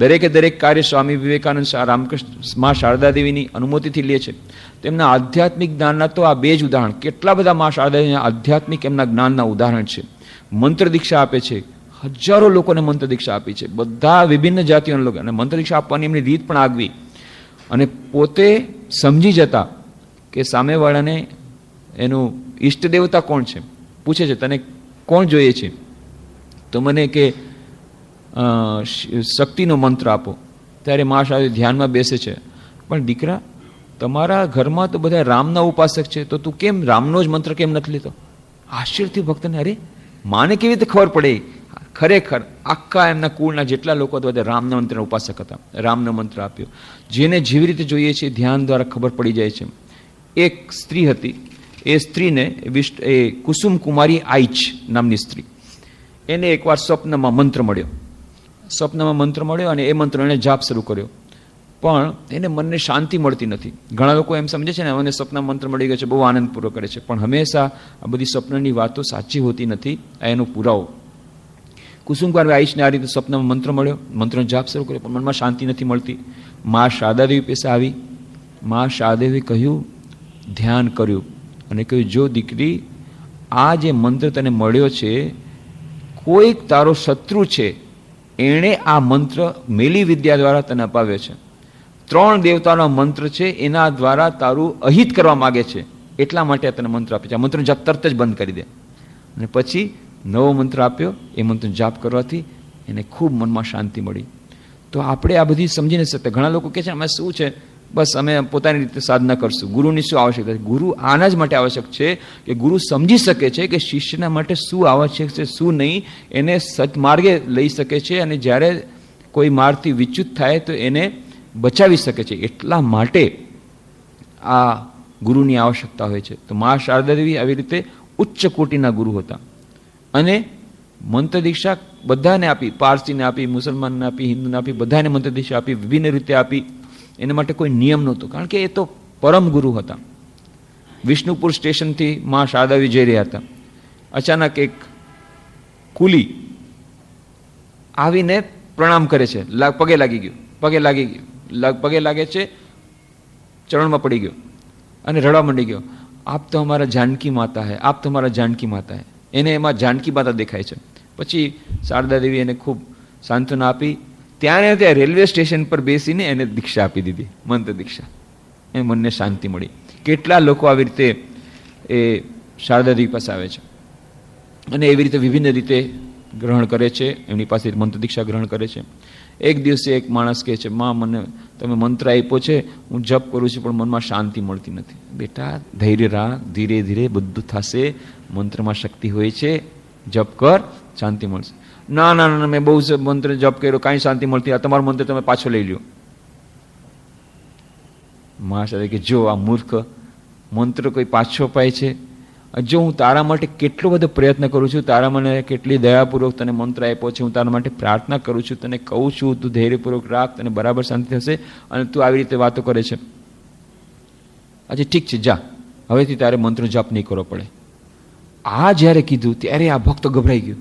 દરેકે દરેક કાર્ય સ્વામી વિવેકાનંદ રામકૃષ્ણ મા શારદાદેવીની અનુમતિથી લે છે. તેમના આધ્યાત્મિક જ્ઞાનના તો આ બે જ ઉદાહરણ, કેટલા બધા મા શારદાદેવીના આધ્યાત્મિક એમના જ્ઞાનના ઉદાહરણ છે. મંત્ર દીક્ષા આપે છે, હજારો લોકોને મંત્ર દીક્ષા આપી છે, બધા વિભિન્ન જાતિઓના લોકો. અને મંત્ર દીક્ષા આપવાની એમની રીત પણ આગવી. અને પોતે સમજી જતા કે સામેવાળાને એનું ઈષ્ટ દેવતા કોણ છે, પૂછે છે તને કોણ જોઈએ છે, તો મને કે શક્તિનો મંત્ર આપો. ત્યારે મા શારદા ધ્યાનમાં બેસે છે, પણ દીકરા, તમારા ઘરમાં તો બધા રામના ઉપાસક છે, તો તું કેમ રામનો જ મંત્ર કેમ નથી લેતો? આશ્ચર્યથી ભક્તને, અરે માને કેવી રીતે ખબર પડે? ખરેખર આખા એમના કુળના જેટલા લોકો હતા બધા રામના મંત્રના ઉપાસક હતા. રામનો મંત્ર આપ્યો. જેને જેવી રીતે જોઈએ છે ધ્યાન દ્વારા ખબર પડી જાય છે. એક સ્ત્રી હતી, એ સ્ત્રીને એ કુસુમ કુમારી આઈચ નામની સ્ત્રી, એને એકવાર સ્વપ્નમાં મંત્ર મળ્યો. સ્વપ્નમાં મંત્ર મળ્યો અને એ મંત્ર એને જાપ શરૂ કર્યો, પણ એને મનને શાંતિ મળતી નથી. ઘણા લોકો એમ સમજે છે ને મને સ્વપ્ન મંત્ર મળી ગયો છે, બહુ આનંદપૂર્વક કરે છે, પણ હંમેશા આ બધી સ્વપ્નની વાતો સાચી હોતી નથી. આ એનો પુરાવો. કુસુમકુમાર આઈશને આ રીતે સ્વપ્નમાં મંત્ર મળ્યો, મંત્રનો જાપ શરૂ કર્યો, પણ મનમાં શાંતિ નથી મળતી. મા શારદાદેવી પાસે આવી. મા શારદાદેવી કહ્યું, ધ્યાન કર્યું અને કહ્યું, જો દીકરી, આ જે મંત્ર તને મળ્યો છે, કોઈક તારો શત્રુ છે, એણે આ મંત્ર મેલી વિદ્યા દ્વારા તને અપાવ્યો છે. 3 દેવતાનો મંત્ર છે, એના દ્વારા તારું અહિત કરવા માગે છે, એટલા માટે તને મંત્ર આપે છે. આ મંત્રનો જાપ તરત જ બંધ કરી દે. અને પછી નવો મંત્ર આપ્યો. એ મંત્રનો જાપ કરવાથી એને ખૂબ મનમાં શાંતિ મળી. તો આપણે આ બધી સમજી નથી શકતા. ઘણા લોકો કહે છે અમે શું છે, બસ અમે પોતાની રીતે સાધના કરશું, ગુરુની શું આવશ્યકતા છે? ગુરુ આના જ માટે આવશ્યક છે કે ગુરુ સમજી શકે છે કે શિષ્યના માટે શું આવશ્યક છે, શું નહીં, એને સત્માર્ગે લઈ શકે છે, અને જ્યારે કોઈ માર્ગથી વિચ્યુત થાય તો એને બચાવી શકે છે. એટલા માટે આ ગુરુની આવશ્યકતા હોય છે. તો મા શારદાદેવી આવી રીતે ઉચ્ચ કોટીના ગુરુ હતા. અને મંત્ર દીક્ષા બધાને આપી, પારસીને આપી, મુસલમાનને આપી, હિન્દુને આપી, બધાને મંત્ર દીક્ષા આપી, વિભિન્ન રીતે આપી. એના માટે કોઈ નિયમ નહોતો, કારણ કે એ તો પરમ ગુરુ હતા. વિષ્ણુપુર સ્ટેશનથી મા શારદાદેવી જઈ રહ્યા હતા. અચાનક એક કુલી આવીને પ્રણામ કરે છે, પગે લાગી ગયો, પગે લાગે છે, ચરણમાં પડી ગયો અને રડવા માંડી ગયો. આપ તો અમારા જાનકી માતા હૈ, આપ તો અમારા જાનકી માતા હૈ. એને એમાં જાનકી માતા દેખાય છે. પછી શારદાદેવી એને ખૂબ સાંત્વના આપી. ત્યાં રેલવે સ્ટેશન પર બેસીને એને દીક્ષા આપી દીધી, મંત્ર દીક્ષા. એ મનને શાંતિ મળી. કેટલા લોકો આવી રીતે એ શારદાદેવી પાસે આવે છે અને એવી રીતે વિભિન્ન રીતે ગ્રહણ કરે છે, એમની પાસે મંત્ર દીક્ષા ગ્રહણ કરે છે. એક દિવસે એક માણસ કહે છે, માં મને તમે મંત્ર આપ્યો છે, હું જપ કરું છું પણ મનમાં શાંતિ મળતી નથી. બેટા ધૈર્ય રાખ, ધીરે ધીરે બધું થશે, મંત્રમાં શક્તિ હોય છે, જપ કર, શાંતિ મળશે. ના ના ના, મેં બહુ મંત્ર જપ કર્યો, કાંઈ શાંતિ મળતી, આ તમારો મંત્ર તમે પાછો લઈ લ્યો. માં સાથે કે જો આ મૂર્ખ, મંત્ર કોઈ પાછો પાય છે? જો હું તારા માટે કેટલો બધો પ્રયત્ન કરું છું, તારા મને કેટલી દયાપૂર્વક તને મંત્ર આપ્યો છે, હું તારા માટે પ્રાર્થના કરું છું, તને કહું છું તું ધૈર્યપૂર્વક રાખ, તને બરાબર શાંતિ થશે, અને તું આવી રીતે વાતો કરે છે. આજે ઠીક છે, જા, હવેથી તારે મંત્ર જાપ નહીં કરવો પડે. આ જ્યારે કીધું ત્યારે આ ભક્ત ગભરાઈ ગયો.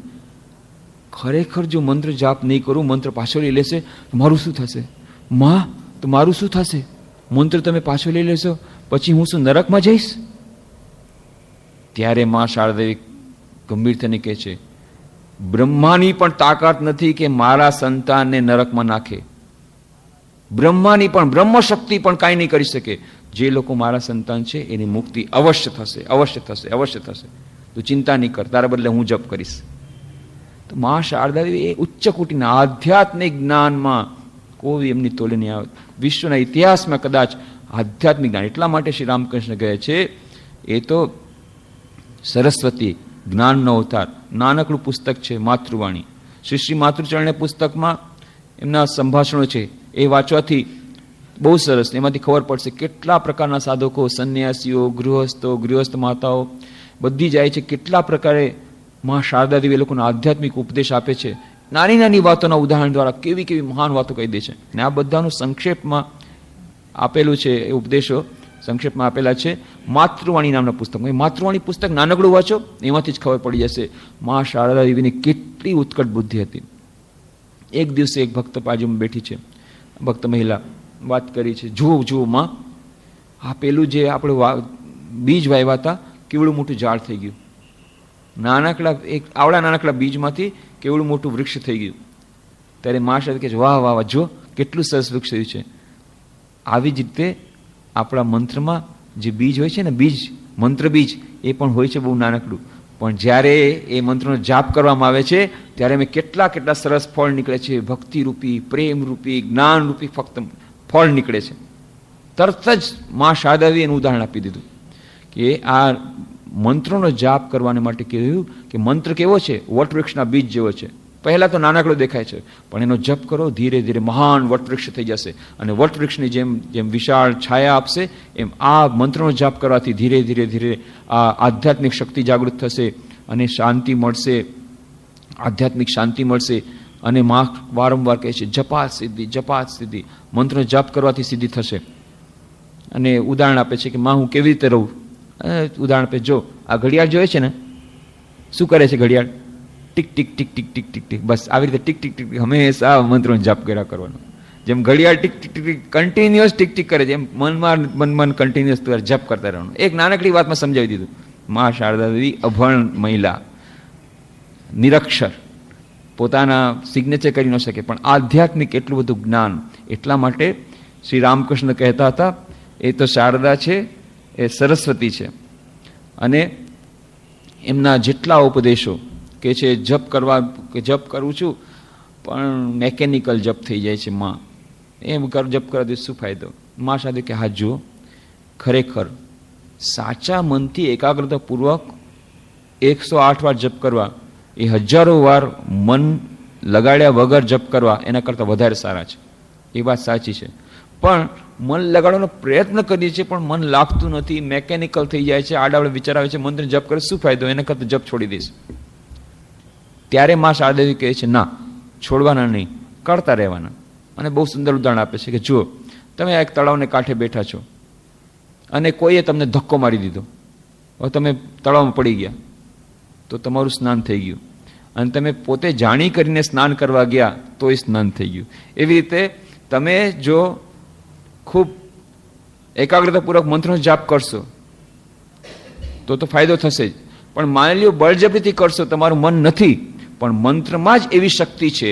ખરેખર જો મંત્ર જાપ નહીં કરું, મંત્ર પાછો લઈ લેશે તો મારું શું થશે? માં, તો મારું શું થશે? મંત્ર તમે પાછો લઈ લેશો પછી હું શું નરકમાં જઈશ? ત્યારે માં શારદાદેવી ગંભીર થઈને કહે છે, બ્રહ્માની પણ તાકાત નથી કે મારા સંતાનને નરકમાં નાખે. બ્રહ્માની પણ, બ્રહ્મ શક્તિ પણ કાંઈ નહીં કરી શકે. જે લોકો મારા સંતાન છે એની મુક્તિ અવશ્ય થશે, અવશ્ય થશે, અવશ્ય થશે. તું ચિંતા નહીં કર, તારા બદલે હું જપ કરીશ. તો માં શારદાદેવી એ ઉચ્ચ કોટીના આધ્યાત્મિક જ્ઞાનમાં કોઈ એમની તોલે નહીં આવે. વિશ્વના ઇતિહાસમાં કદાચ આધ્યાત્મિક જ્ઞાન, એટલા માટે શ્રી રામકૃષ્ણ કહે છે એ તો સરસ્વતી જ્ઞાનનો અવતાર. નાનકડું પુસ્તક છે માતૃવાણી. શ્રી માતૃચરણના પુસ્તકમાં એમના સંભાષણો છે, એ વાંચવાથી બહુ સરસ, એમાંથી ખબર પડશે કેટલા પ્રકારના સાધકો, સંન્યાસીઓ, ગૃહસ્થો, ગૃહસ્થ માતાઓ બધી જાય છે, કેટલા પ્રકારે માં શારદાદેવી એ લોકોને આધ્યાત્મિક ઉપદેશ આપે છે. નાની નાની વાતોના ઉદાહરણ દ્વારા કેવી કેવી મહાન વાતો કહી દે છે. ને આ બધાનું સંક્ષેપમાં આપેલું છે, એ ઉપદેશો સંક્ષેપમાં આપેલા છે માતૃવાણી નામના પુસ્તકમાં. માતૃવાણી પુસ્તક નાનકડું વાંચો, એમાંથી જ ખબર પડી જશે માં શારદાદેવીની કેટલી ઉત્કટ બુદ્ધિ હતી. એક દિવસે એક ભક્ત બાજુમાં બેઠી છે, ભક્ત મહિલા વાત કરી છે, જુઓ જુઓ માં, આ પેલું જે આપણે બીજ વાવ્યા હતા, કેવડું મોટું ઝાડ થઈ ગયું. નાનકડા એક આવડા નાનકડા બીજમાંથી કેવડું મોટું વૃક્ષ થઈ ગયું. ત્યારે માં શારદા કહે છે, વાહ વાહ વાહ, જો કેટલું સરસ વૃક્ષ થયું છે. આવી જ રીતે આપણા મંત્રમાં જે બીજ હોય છે ને, બીજ, મંત્ર બીજ, એ પણ હોય છે બહુ નાનકડું, પણ જ્યારે એ મંત્રનો જાપ કરવામાં આવે છે ત્યારે એમ કેટલા કેટલા સરસ ફળ નીકળે છે. ભક્તિરૂપી, પ્રેમરૂપી, જ્ઞાનરૂપી ફક્ત ફળ નીકળે છે. તરત જ માં શારદાદેવીએ એનું ઉદાહરણ આપી દીધું કે આ મંત્રોનો જાપ કરવાને માટે કહ્યું કે મંત્ર કેવો છે? વટવૃક્ષના બીજ જેવો છે. પહેલા તો નાનકડો દેખાય છે, પણ એનો જપ કરો, ધીરે ધીરે મહાન વટવૃક્ષ થઈ જશે. અને વટવૃક્ષની જેમ જેમ વિશાળ છાયા આપશે, એમ આ મંત્રનો જાપ કરવાથી ધીરે ધીરે ધીરે આ આધ્યાત્મિક શક્તિ જાગૃત થશે અને શાંતિ મળશે, આધ્યાત્મિક શાંતિ મળશે. અને માં વારંવાર કહે છે, જપાત સિદ્ધિ, જપાત સિદ્ધિ, મંત્રનો જાપ કરવાથી સિદ્ધિ થશે. અને ઉદાહરણ આપે છે કે માં હું કેવી રીતે રહું. ઉદાહરણ આપે, જો આ ઘડિયાળ જોઈએ છે ને, શું કરે છે ઘડિયાળ? ટીક ટીક ટીક ટીક ટીક ટીક ટીક, બસ આવી રીતે ટીક ટીક ટીક હંમેશા મંત્રનો જાપ કર્યા કરવાનો. જેમ ઘડિયાળ ટીક ટીક ટીક કન્ટિન્યુઅસ ટીક ટીક કરે છે, એમ મનમાં કન્ટિન્યુઅસ જપ કરતા રહેવાનું. એક નાનકડી વાતમાં સમજાવી દીધું. માં શારદાદેવી અભણ મહિલા, નિરક્ષર, પોતાના સિગ્નેચર કરી ન શકે, પણ આધ્યાત્મિક એટલું બધું જ્ઞાન. એટલા માટે શ્રી રામકૃષ્ણ કહેતા હતા, એ તો શારદા છે, એ સરસ્વતી છે. અને એમના જેટલા ઉપદેશો કે છે, જપ કરવા, કે જપ કરું છું પણ મેકેનિકલ જપ થઈ જાય છે માં, એમ જપ કરવાથી શું ફાયદો? માં સાથે કે હા જુઓ, ખરેખર સાચા મનથી એકાગ્રતાપૂર્વક 108 વાર જપ કરવા એ હજારો વાર મન લગાડ્યા વગર જપ કરવા એના કરતાં વધારે સારા છે. એ વાત સાચી છે. પણ મન લગાડવાનો પ્રયત્ન કરીએ છીએ પણ મન લાગતું નથી, મેકેનિકલ થઈ જાય છે, આડાવડે વિચાર આવે છે, મંત્ર જપ કરે શું ફાયદો? એના કરતાં જપ છોડી દઈશ. ત્યારે માં શારદાદેવી કહે છે, ના, છોડવાના નહીં, કરતા રહેવાના. અને બહુ સુંદર ઉદાહરણ આપે છે કે જુઓ, તમે એક તળાવને કાંઠે બેઠા છો અને કોઈએ તમને ધક્કો મારી દીધો, હવે તમે તળાવમાં પડી ગયા, તો તમારું સ્નાન થઈ ગયું. અને તમે પોતે જાણી કરીને સ્નાન કરવા ગયા તોય સ્નાન થઈ ગયું. એવી રીતે તમે જો ખૂબ એકાગ્રતાપૂર્વક મંત્રનો જાપ કરશો તો ફાયદો થશે જ. પણ માની લ્યો બળજબરીથી કરશો, તમારું મન નથી, પણ મંત્રમાં જ એવી શક્તિ છે,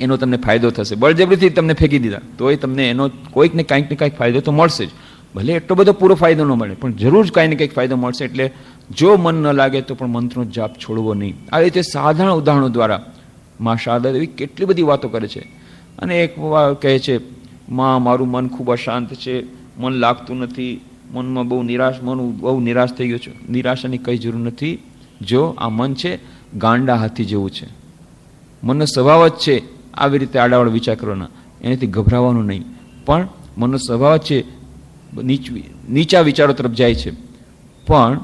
એનો તમને ફાયદો થશે. બળજબરીથી તમને ફેંકી દીધા તોય તમને એનો કોઈક ને કાંઈક ફાયદો તો મળશે જ. ભલે એટલો બધો પૂરો ફાયદો ન મળે, પણ જરૂર કાંઈ ને કંઈક ફાયદો મળશે. એટલે જો મન ન લાગે તો પણ મંત્રનો જાપ છોડવો નહીં. આ રીતે સાધારણ ઉદાહરણો દ્વારા માં શારદાદેવી કેટલી બધી વાતો કરે છે. અને એક કહે છે, માં મારું મન ખૂબ અશાંત છે, મન લાગતું નથી, મનમાં મન બહુ નિરાશ થઈ ગયો છું. નિરાશાની કંઈ જરૂર નથી. જો આ મન છે ગાંડા હાથી જેવું છે, મનનો સ્વભાવ જ છે આવી રીતે આડાવાળો વિચાર કરવાના, એનાથી ગભરાવાનું નહીં. પણ મનનો સ્વભાવ છે નીચા વિચારો તરફ જાય છે. પણ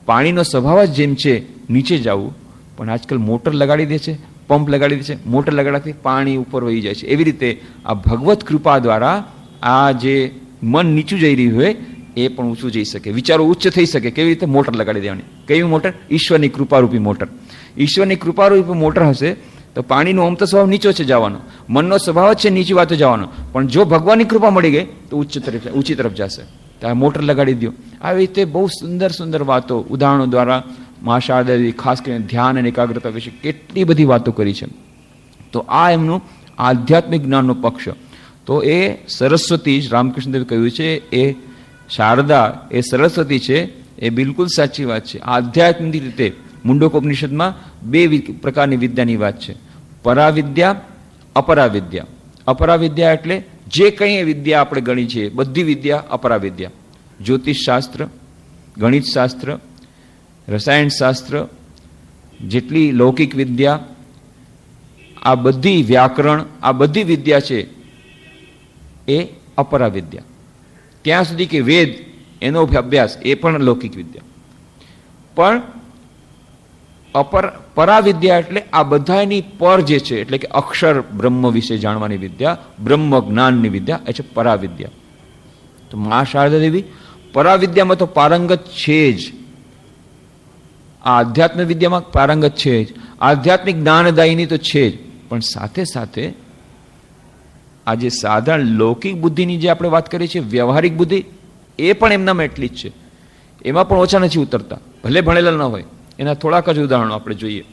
પાણીનો સ્વભાવ જ જેમ છે નીચે જવું, પણ આજકાલ મોટર લગાડી દે છે, પંપ લગાડી દે છે, મોટર લગાડવાથી પાણી ઉપર વહી જાય છે. એવી રીતે આ ભગવત કૃપા દ્વારા આ જે મન નીચું જઈ રહ્યું હોય એ પણ ઊંચું જઈ શકે, વિચારો ઉચ્ચ થઈ શકે. કેવી રીતે? મોટર લગાડી દેવાની. કેવી મોટર? ઈશ્વરની કૃપારૂપી મોટર. ઈશ્વરની કૃપારૂપી મોટર હશે તો પાણીનો આમ તો સ્વભાવ નીચો છે જવાનો, મનનો સ્વભાવ જ છે નીચી વાતો જવાનો, પણ જો ભગવાનની કૃપા મળી ગઈ તો ઊંચી તરફ જશે. તો આ મોટર લગાડી દો. આવી રીતે બહુ સુંદર સુંદર વાતો ઉદાહરણો દ્વારા મા શારદા દેવી ખાસ કરીને ધ્યાન અને એકાગ્રતા વિશે કેટલી બધી વાતો કરી છે. તો આ એમનું આધ્યાત્મિક જ્ઞાનનો પક્ષ. તો એ સરસ્વતી જ રામકૃષ્ણદેવે કહ્યું છે, એ શારદા એ સરસ્વતી છે, એ બિલકુલ સાચી વાત છે. આધ્યાત્મિક રીતે મુંડકોપનિષદમાં બે પ્રકારની વિદ્યાની વાત છે, પરાવિદ્યા, અપરાવિદ્યા. અપરાવિદ્યા એટલે જે કંઈ વિદ્યા આપણે ગણી છે બધી વિદ્યા અપરાવિદ્યા. જ્યોતિષશાસ્ત્ર, ગણિત શાસ્ત્ર, રસાયણ શાસ્ત્ર, જેટલી લૌકિક વિદ્યા, આ બધી વ્યાકરણ, આ બધી વિદ્યા છે એ અપરાવિદ્યા. ત્યાં સુધી કે વેદ એનો અભ્યાસ એ પણ લૌકિક વિદ્યા. પણ પરાવિદ્યા એટલે આ બધાની પર જે છે, એટલે કે અક્ષર બ્રહ્મ વિશે જાણવાની વિદ્યા, બ્રહ્મ જ્ઞાનની વિદ્યા એ છે પરાવિદ્યા. તો મા શારદા દેવી પરાવિદ્યામાં તો પારંગત છે જ, આ આધ્યાત્મ વિદ્યામાં પારંગત છે જ, આધ્યાત્મિક જ્ઞાનદાયીની તો છે જ, પણ સાથે સાથે આ જે સાધારણ લૌકિક બુદ્ધિની જે આપણે વાત કરીએ છીએ, વ્યવહારિક બુદ્ધિ, એ પણ એમનામાં એટલી જ છે. એમાં પણ ઓછા નથી ઉતરતા, ભલે ભણેલા ન હોય. એના થોડાક જ ઉદાહરણો આપણે જોઈએ.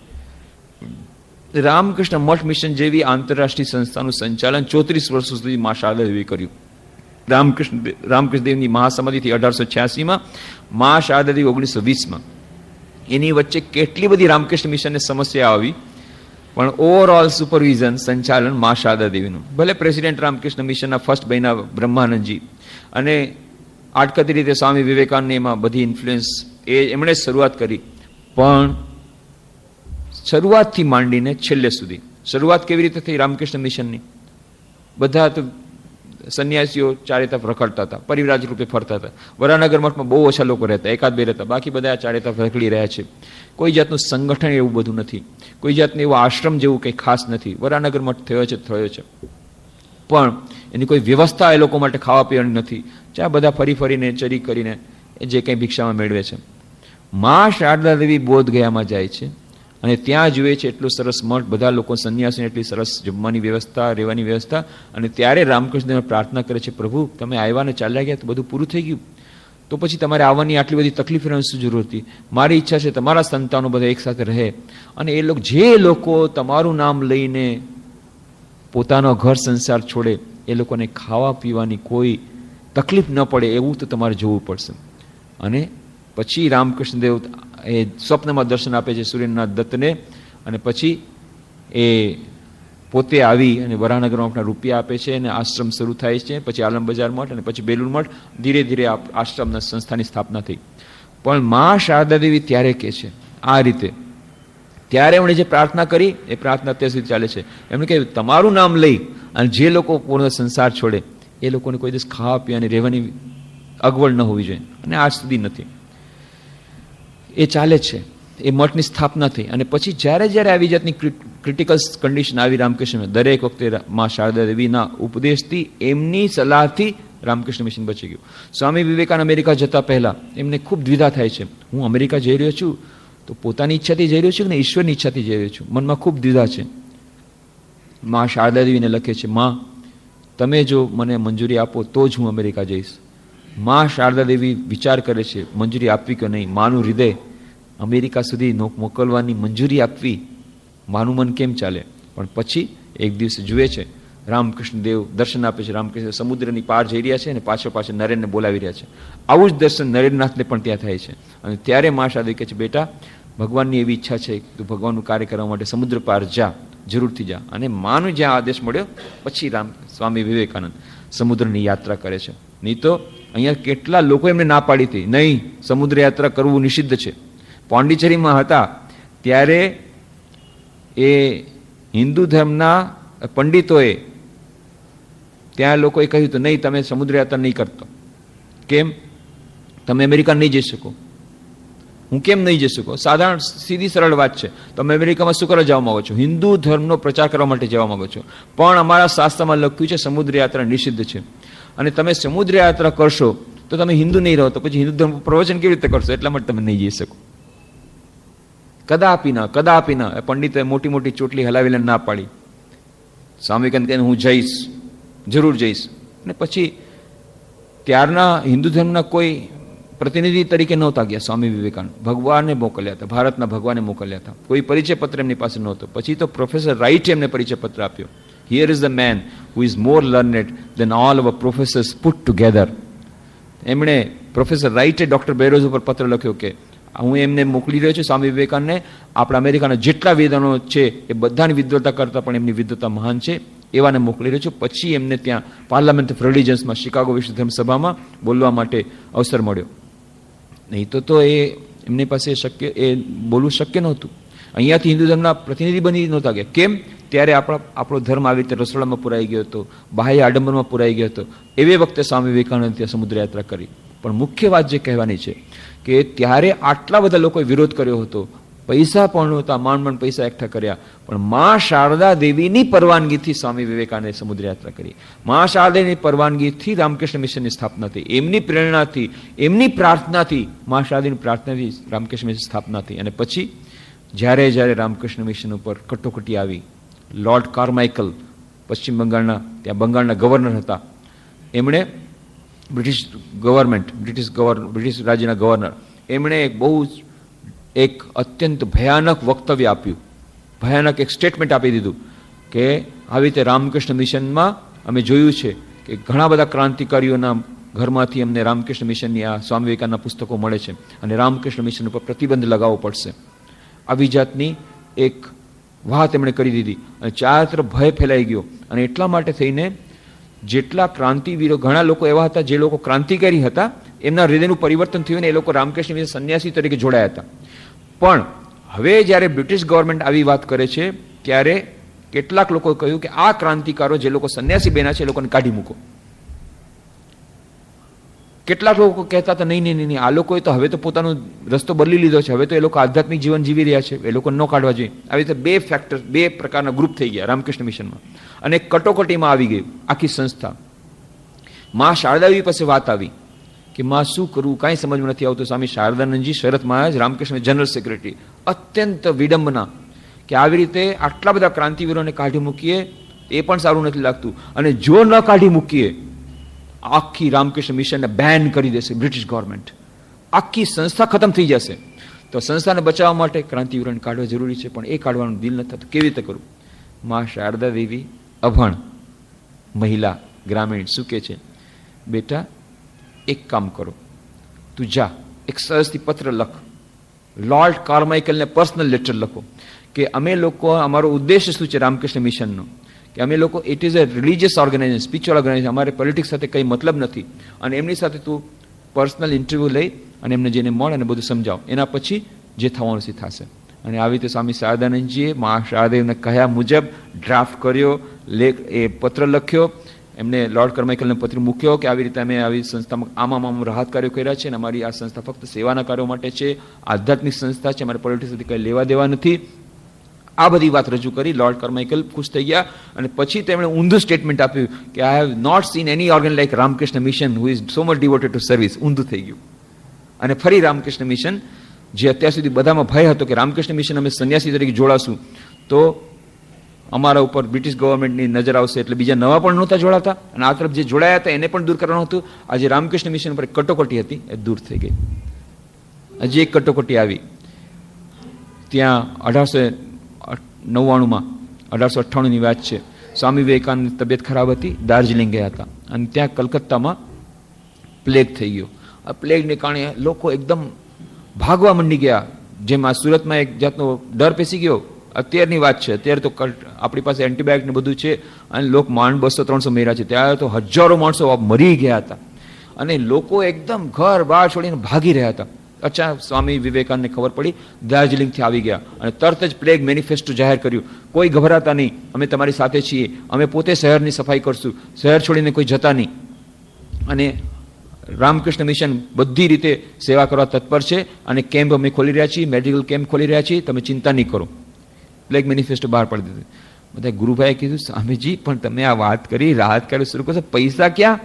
રામકૃષ્ણ મઠ મિશન જેવી આંતરરાષ્ટ્રીય સંસ્થાનું સંચાલન 34 વર્ષો સુધી મા શારદા દેવી કર્યું. રામકૃષ્ણ દેવની મહાસમાધિથી 1886માં, મા શારદા દેવી 1920માં. એની વચ્ચે કેટલી બધી રામકૃષ્ણ મિશનને સમસ્યા આવી, પણ ઓવરઓલ સુપરવિઝન, સંચાલન મા શારદા દેવીનું. ભલે પ્રેસિડેન્ટ રામકૃષ્ણ મિશનના ફર્સ્ટ બન્યા બ્રહ્માનંદજી, અને આડકતી રીતે સ્વામી વિવેકાનંદ એમાં બધી ઇન્ફ્લુઅન્સ એમણે શરૂઆત કરી. પણ શરૂઆતથી માંડીને છેલ્લે સુધી, શરૂઆત કેવી રીતે થઈ રામકૃષ્ણ મિશનની? બધા તો સંન્યાસીઓ ચારે તરફ રખડતા હતા, પરિવ્રાજ રૂપે ફરતા હતા. વરાનગર મઠમાં બહુ ઓછા લોકો રહેતા, એકાદ બે રહેતા, બાકી બધા ચારે તરફ રખડી રહ્યા છે. કોઈ જાતનું સંગઠન એવું બધું નથી, કોઈ જાતનું એવું આશ્રમ જેવું કંઈ ખાસ નથી. વરાનગર મઠ થયો છે, પણ એની કોઈ વ્યવસ્થા એ લોકો માટે ખાવા પીવાની નથી. જ્યાં બધા ફરી ફરીને ચરી કરીને જે કંઈ ભિક્ષામાં મેળવે છે. મા શારદા દેવી બોધ ગયામાં જાય છે અને ત્યાં જુએ છે એટલું સરસ મઠ, બધા લોકો સંન્યાસીને એટલી સરસ જમવાની વ્યવસ્થા, રહેવાની વ્યવસ્થા. અને ત્યારે રામકૃષ્ણ પ્રાર્થના કરે છે, પ્રભુ તમે આવ્યા ને ચાલ્યા ગયા તો બધું પૂરું થઈ ગયું, તો પછી તમારે આવવાની આટલી બધી તકલીફ રહેવાની શું જરૂર હતી? મારી ઈચ્છા છે તમારા સંતાનો બધા એકસાથે રહે, અને જે લોકો તમારું નામ લઈને પોતાનો ઘર સંસાર છોડે, એ લોકોને ખાવા પીવાની કોઈ તકલીફ ન પડે એવું તો તમારે જોવું પડશે. અને પછી રામકૃષ્ણદેવ એ સ્વપ્નમાં દર્શન આપે છે સૂર્યનાથ દત્તને, અને પછી એ પોતે આવી અને વરાનગરમાં આપણા રૂપિયા આપે છે અને આશ્રમ શરૂ થાય છે. પછી આલમ બજાર મઠ અને પછી બેલુર મઠ, ધીરે ધીરે આશ્રમના સંસ્થાની સ્થાપના થઈ. પણ મા શારદા દેવી ત્યારે કહે છે આ રીતે, ત્યારે એમણે જે પ્રાર્થના કરી એ પ્રાર્થના અત્યાર સુધી ચાલે છે. એમણે કહ્યું તમારું નામ લઈ અને જે લોકો પૂર્ણ સંસાર છોડે એ લોકોને કોઈ દિવસ ખાવા પીવાની રહેવાની અગવડ ન હોવી જોઈએ, અને આજ સુધી નથી. એ ચાલે છે. એ મઠની સ્થાપના થઈ, અને પછી જ્યારે જ્યારે આવી જાતની ક્રિટિકલ કન્ડિશન આવી રામકૃષ્ણ, દરેક વખતે મા શારદા દેવીના ઉપદેશથી, એમની સલાહથી રામકૃષ્ણ મિશન બચી ગયું. સ્વામી વિવેકાનંદ અમેરિકા જતા પહેલા એમને ખૂબ દ્વિધા થાય છે, હું અમેરિકા જઈ રહ્યો છું તો પોતાની ઈચ્છાથી જઈ રહ્યો છું કે ઈશ્વરની ઈચ્છાથી જઈ રહ્યો છું? મનમાં ખૂબ દ્વિધા છે. મા શારદા દેવીને લખે છે, માં તમે જો મને મંજૂરી આપો તો જ હું અમેરિકા જઈશ. મા શારદા દેવી વિચાર કરે છે મંજૂરી આપવી કે નહીં. માનું હૃદય અમેરિકા સુધી મોકલવાની મંજૂરી આપવી, માનું મન કેમ ચાલે? પણ પછી એક દિવસ જુએ છે રામકૃષ્ણ દેવ દર્શન આપે છે. રામકૃષ્ણ સમુદ્રની પાર જઈ રહ્યા છે અને પાછળ નરેનને બોલાવી રહ્યા છે. આવું જ દર્શન નરેન્દ્રનાથને પણ ત્યાં થાય છે. અને ત્યારે મા શારદા કહે છે, બેટા ભગવાનની એવી ઈચ્છા છે તું ભગવાનનું કાર્ય કરવા માટે સમુદ્ર પાર જા, જરૂરથી જા. અને માનું જ્યાં આદેશ મળ્યો પછી સ્વામી વિવેકાનંદ સમુદ્રની યાત્રા કરે છે. નહીં તો અહીંયા કેટલા લોકો એમને ના પાડી હતી, નહીં સમુદ્ર યાત્રા કરવું નિષિદ્ધ છે. પોંડિચેરીમાં હતા ત્યારે એ હિન્દુ ધર્મના પંડિતોએ ત્યાં લોકોએ કહ્યું હતું નહીં, તમે સમુદ્ર યાત્રા નહીં કરતો. કેમ? તમે અમેરિકા નહીં જઈ શકો. હું કેમ નહીં જઈ શકો? સાધારણ સીધી સરળ વાત છે. તમે અમેરિકામાં શું કરવા જવા માંગો છો? હિન્દુ ધર્મનો પ્રચાર કરવા માટે જવા માંગો છો. પણ અમારા શાસ્ત્રમાં લખ્યું છે સમુદ્ર યાત્રા નિષિદ્ધ છે. અને તમે સમુદ્ર યાત્રા કરશો તો તમે હિન્દુ નહીં રહો, તો પછી હિન્દુ ધર્મ પ્રવચન કેવી રીતે કરશો? એટલા માટે તમે નહીં જઈ શકો. કદાપી ના, કદાપી ના. પંડિતોએ મોટી મોટી ચોટલી હલાવીને ના પાડી. સ્વામી કહે હું જઈશ, જરૂર જઈશ. અને પછી ત્યારના હિન્દુ ધર્મના કોઈ પ્રતિનિધિ તરીકે નહોતા ગયા સ્વામી વિવેકાનંદ. ભગવાને મોકલ્યા હતા, ભારતના ભગવાને મોકલ્યા હતા. કોઈ પરિચય પત્ર એમની પાસે નહોતો. પછી તો પ્રોફેસર રાઇટે એમને પરિચય પત્ર આપ્યો. Here is the man who is more learned than all our professors put together. એમણે પ્રોફેસર રાઇટે ડોક્ટર બેરોઝ ઉપર પત્ર લખ્યો કે હું એમને મોકલી રહ્યો છું સ્વામી વિવેકાનંદને, આપણા અમેરિકાના જેટલા વિદ્વાનો છે એ બધાની વિદ્વતા કરતાં પણ એમની વિદ્વતા મહાન છે, એવાને મોકલી રહ્યો છું. પછી એમને ત્યાં પાર્લામેન્ટ ઓફ રિલિજન્સમાં શિકાગો વિશ્વ ધર્મ સભામાં બોલવા માટે અવસર મળ્યો. નહીં તો એ એમની પાસે એ બોલવું શક્ય નહોતું. અહીંયાથી હિન્દુ ધર્મના પ્રતિનિધિ બની નહોતા ગયા. કેમ? ત્યારે આપણો ધર્મ આવી રીતે રસોડામાં પુરાઈ ગયો હતો, બાહ્ય આડંબરમાં પુરાઈ ગયો હતો. એવે વખતે સ્વામી વિવેકાનંદ ત્યાં સમુદ્ર યાત્રા કરી. પણ મુખ્ય વાત જે કહેવાની છે કે ત્યારે આટલા બધા લોકોએ વિરોધ કર્યો હતો, પૈસા પણ નહોતા, માંડ પૈસા એકઠા કર્યા, પણ મા શારદા દેવીની પરવાનગીથી સ્વામી વિવેકાનંદે સમુદ્ર યાત્રા કરી. મા શારદાની પરવાનગીથી રામકૃષ્ણ મિશનની સ્થાપના થઈ. એમની પ્રેરણાથી, એમની પ્રાર્થનાથી, મા શારદાની પ્રાર્થનાથી રામકૃષ્ણ મિશન સ્થાપના થઈ. અને પછી જ્યારે રામકૃષ્ણ મિશન ઉપર કટોકટી આવી, લોર્ડ કાર્માઇકલ પશ્ચિમ બંગાળના, ત્યાં બંગાળના ગવર્નર હતા, એમણે બ્રિટિશ રાજ્યના ગવર્નર, એમણે એક અત્યંત ભયાનક વક્તવ્ય આપ્યું, ભયાનક એક સ્ટેટમેન્ટ આપી દીધું કે આવી રીતે રામકૃષ્ણ મિશનમાં અમે જોયું છે કે ઘણા બધા ક્રાંતિકારીઓના ઘરમાંથી અમને રામકૃષ્ણ મિશનની આ સ્વામી વિવેકાનંદના પુસ્તકો મળે છે અને રામકૃષ્ણ મિશન ઉપર પ્રતિબંધ લગાવવો પડશે. આવી જાતની એક વાત એમણે કરી દીધી અને ચારે તરફ ભય ફેલાઈ ગયો. અને એટલા માટે થઈને જેટલા ક્રાંતિવીરો, ઘણા લોકો એવા હતા જે લોકો ક્રાંતિકારી હતા, એમના હૃદયનું પરિવર્તન થયું ને એ લોકો રામકૃષ્ણ મિશન સંન્યાસી તરીકે જોડાયા હતા. પણ હવે જ્યારે બ્રિટિશ ગવર્મેન્ટ આવી વાત કરે છે ત્યારે કેટલાક લોકોએ કહ્યું કે આ ક્રાંતિકારો જે લોકો સંન્યાસી બન્યા છે એ લોકોને કાઢી મૂકો. કેટલાક લોકો કહેતા હતા નહીં, આ લોકોએ તો હવે તો પોતાનો રસ્તો બદલી લીધો છે, હવે તો એ લોકો આધ્યાત્મિક જીવન જીવી રહ્યા છે, એ લોકો ન કાઢવા જોઈએ. આવી રીતે બે પ્રકારના ગ્રુપ થઈ ગયા રામકૃષ્ણ મિશનમાં. અને કટોકટીમાં આવી ગઈ આખી સંસ્થા. મા શારદાદેવી પાસે વાત આવી કે માં શું કરવું, કાંઈ સમજમાં નથી આવતું. સ્વામી શારદાનંદજી શરત મહારાજ રામકૃષ્ણ જનરલ સેક્રેટરી. અત્યંત વિડંબના કે આવી રીતે આટલા બધા ક્રાંતિવીરોને કાઢી મૂકીએ એ પણ સારું નથી લાગતું, અને જો ન કાઢી મૂકીએ આખી રામકૃષ્ણ મિશનને બેન કરી દેશે બ્રિટિશ ગવર્મેન્ટ, આખી સંસ્થા ખતમ થઈ જશે. તો સંસ્થાને બચાવવા માટે ક્રાંતિવીરોને કાઢવા જરૂરી છે, પણ એ કાઢવાનું દિલ નથી થતું. કેવી રીતે કરવું? મા શારદા દેવી અભણ મહિલા ગ્રામીણ શું કહે છે, બેટા એક કામ કરો, તું જા એક સરસથી પત્ર લખ, લોર્ડ કાર્માઇકલને પર્સનલ લેટર લખો કે અમે લોકો, અમારો ઉદ્દેશ્ય શું છે રામકૃષ્ણ મિશનનો, કે અમે લોકો it is a religious organisation, spiritual organisation, અમારે પોલિટિક્સ સાથે કંઈ મતલબ નથી. અને એમની સાથે તું પર્સનલ ઇન્ટરવ્યૂ લઈ અને એમને જઈને મળ અને બધું સમજાવ, એના પછી જે થવાનું છે થશે. અને આવી રીતે સ્વામી શારદાનંદજીએ મા શારદાદેવને કહ્યા મુજબ ડ્રાફ્ટ કર્યો, એ પત્ર લખ્યો, એમને લોર્ડ કાર્માઇકલને પત્ર મૂક્યો કે આવી રીતે અમે આવી સંસ્થામાં આમાં રાહત કાર્યો કર્યા છે અને અમારી આ સંસ્થા ફક્ત સેવાના કાર્યો માટે છે, આધ્યાત્મિક સંસ્થા છે, અમારે પોલિટિક્સ સાથે કંઈ લેવા દેવા નથી. આ બધી વાત રજૂ કરી. લોર્ડ કાર્માઇકલ ખુશ થઈ ગયા અને પછી તેમણે ઊંધું સ્ટેટમેન્ટ આપ્યું કે I have not seen any organ like Ramakrishna Mission who is so much devoted to service. ઊંધું થઈ ગયું. અને ફરી રામકૃષ્ણ મિશન, જે અત્યાર સુધી બધામાં ભય હતો કે રામકૃષ્ણ મિશન અમે સંન્યાસી તરીકે જોડાશું તો અમારા ઉપર બ્રિટિશ ગવર્મેન્ટની નજર આવશે, એટલે બીજા નવા પણ નહોતા જોડાતા, અને આ તરફ જે જોડાયા હતા એને પણ દૂર કરવાનું હતું. આજે રામકૃષ્ણ મિશન પર કટોકટી હતી એ દૂર થઈ ગઈ. હજી એક કટોકટી આવી ત્યાં 1898ની વાત છે. સ્વામી વિવેકાનંદની તબિયત ખરાબ હતી, દાર્જિલિંગ ગયા હતા અને ત્યાં કલકત્તામાં પ્લેગ થઈ ગયો. આ પ્લેગને કારણે લોકો એકદમ ભાગવા મંડી ગયા. જેમ આ સુરતમાં એક જાતનો ડર પેસી ગયો અત્યારની વાત છે, અત્યારે તો આપણી પાસે એન્ટીબાયોટિક ને બધું છે અને લોક માંડ 200-300 મર્યા છે, ત્યારે તો હજારો માણસો મરી ગયા હતા અને લોકો એકદમ ઘર બહાર છોડીને ભાગી રહ્યા હતા. અચાનક સ્વામી વિવેકાનંદને ખબર પડી, દાર્જિલિંગથી આવી ગયા અને તરત જ પ્લેગ મેનિફેસ્ટો જાહેર કર્યું. કોઈ ગભરાતા નહીં, અમે તમારી સાથે છીએ, અમે પોતે શહેરની સફાઈ કરશું, શહેર છોડીને કોઈ જતા નહીં. અને રામકૃષ્ણ મિશન બધી રીતે સેવા કરવા તત્પર છે અને કેમ્પ અમે ખોલી રહ્યા છીએ, મેડિકલ કેમ્પ ખોલી રહ્યા છીએ, તમે ચિંતા નહીં કરો. પ્લેગ મેનિફેસ્ટો બહાર પાડી દીધું. બધા ગુરુભાઈએ કીધું, સ્વામીજી પણ તમે આ વાત કરી, રાહત કાર્ય શરૂ કરશો, પૈસા ક્યાં?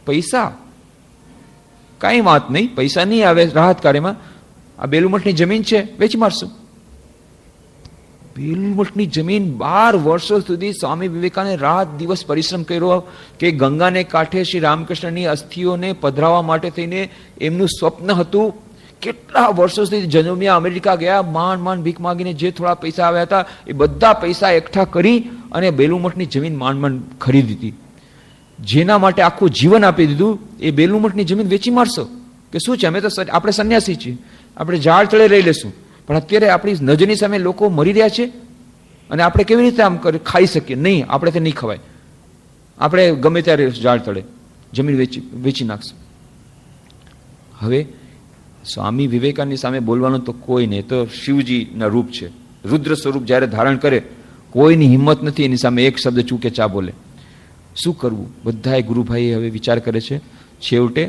પૈસા કઈ વાત નહીં, પૈસા નહીં આવે રાહત કાર્યમાં. આ બેલુમઠની જમીન છે, વેચી મારશું. બેલુમઠની જમીન 12 વર્ષો સુધી સ્વામી વિવેકાનંદે રાત દિવસ પરિશ્રમ કર્યો કે ગંગાને કાંઠે શ્રી રામકૃષ્ણની અસ્થિઓને પધરાવવા માટે થઈને એમનું સ્વપ્ન હતું. કેટલા વર્ષો સુધી જનોમિયા અમેરિકા ગયા, માંડ ભીખ માંગીને જે થોડા પૈસા આવ્યા હતા એ બધા પૈસા એકઠા કરી અને બેલુમઠની જમીન માંડ ખરીદી હતી. જેના માટે આખું જીવન આપી દીધું, એ બેલુમઠની જમીન વેચી મારશો કે શું છે? અમે તો આપણે સંન્યાસી છીએ, આપણે ઝાડ તળે રહી લેશું. પણ અત્યારે આપણી નજરની સામે લોકો મરી રહ્યા છે અને આપણે કેવી રીતે આમ ખાઈ શકીએ? નહીં, આપણે તે નહીં ખવાય. આપણે ગમે ત્યારે ઝાડ તળે જમીન વેચી નાખશું. હવે સ્વામી વિવેકાનંદની સામે બોલવાનું તો કોઈ નહીં, તો શિવજીના રૂપ છે, રુદ્ર સ્વરૂપ જ્યારે ધારણ કરે કોઈની હિંમત નથી એની સામે એક શબ્દ ચૂકે ચા બોલે. શું કરવું? બધાએ ગુરુભાઈ હવે વિચાર કરે છે. છેવટે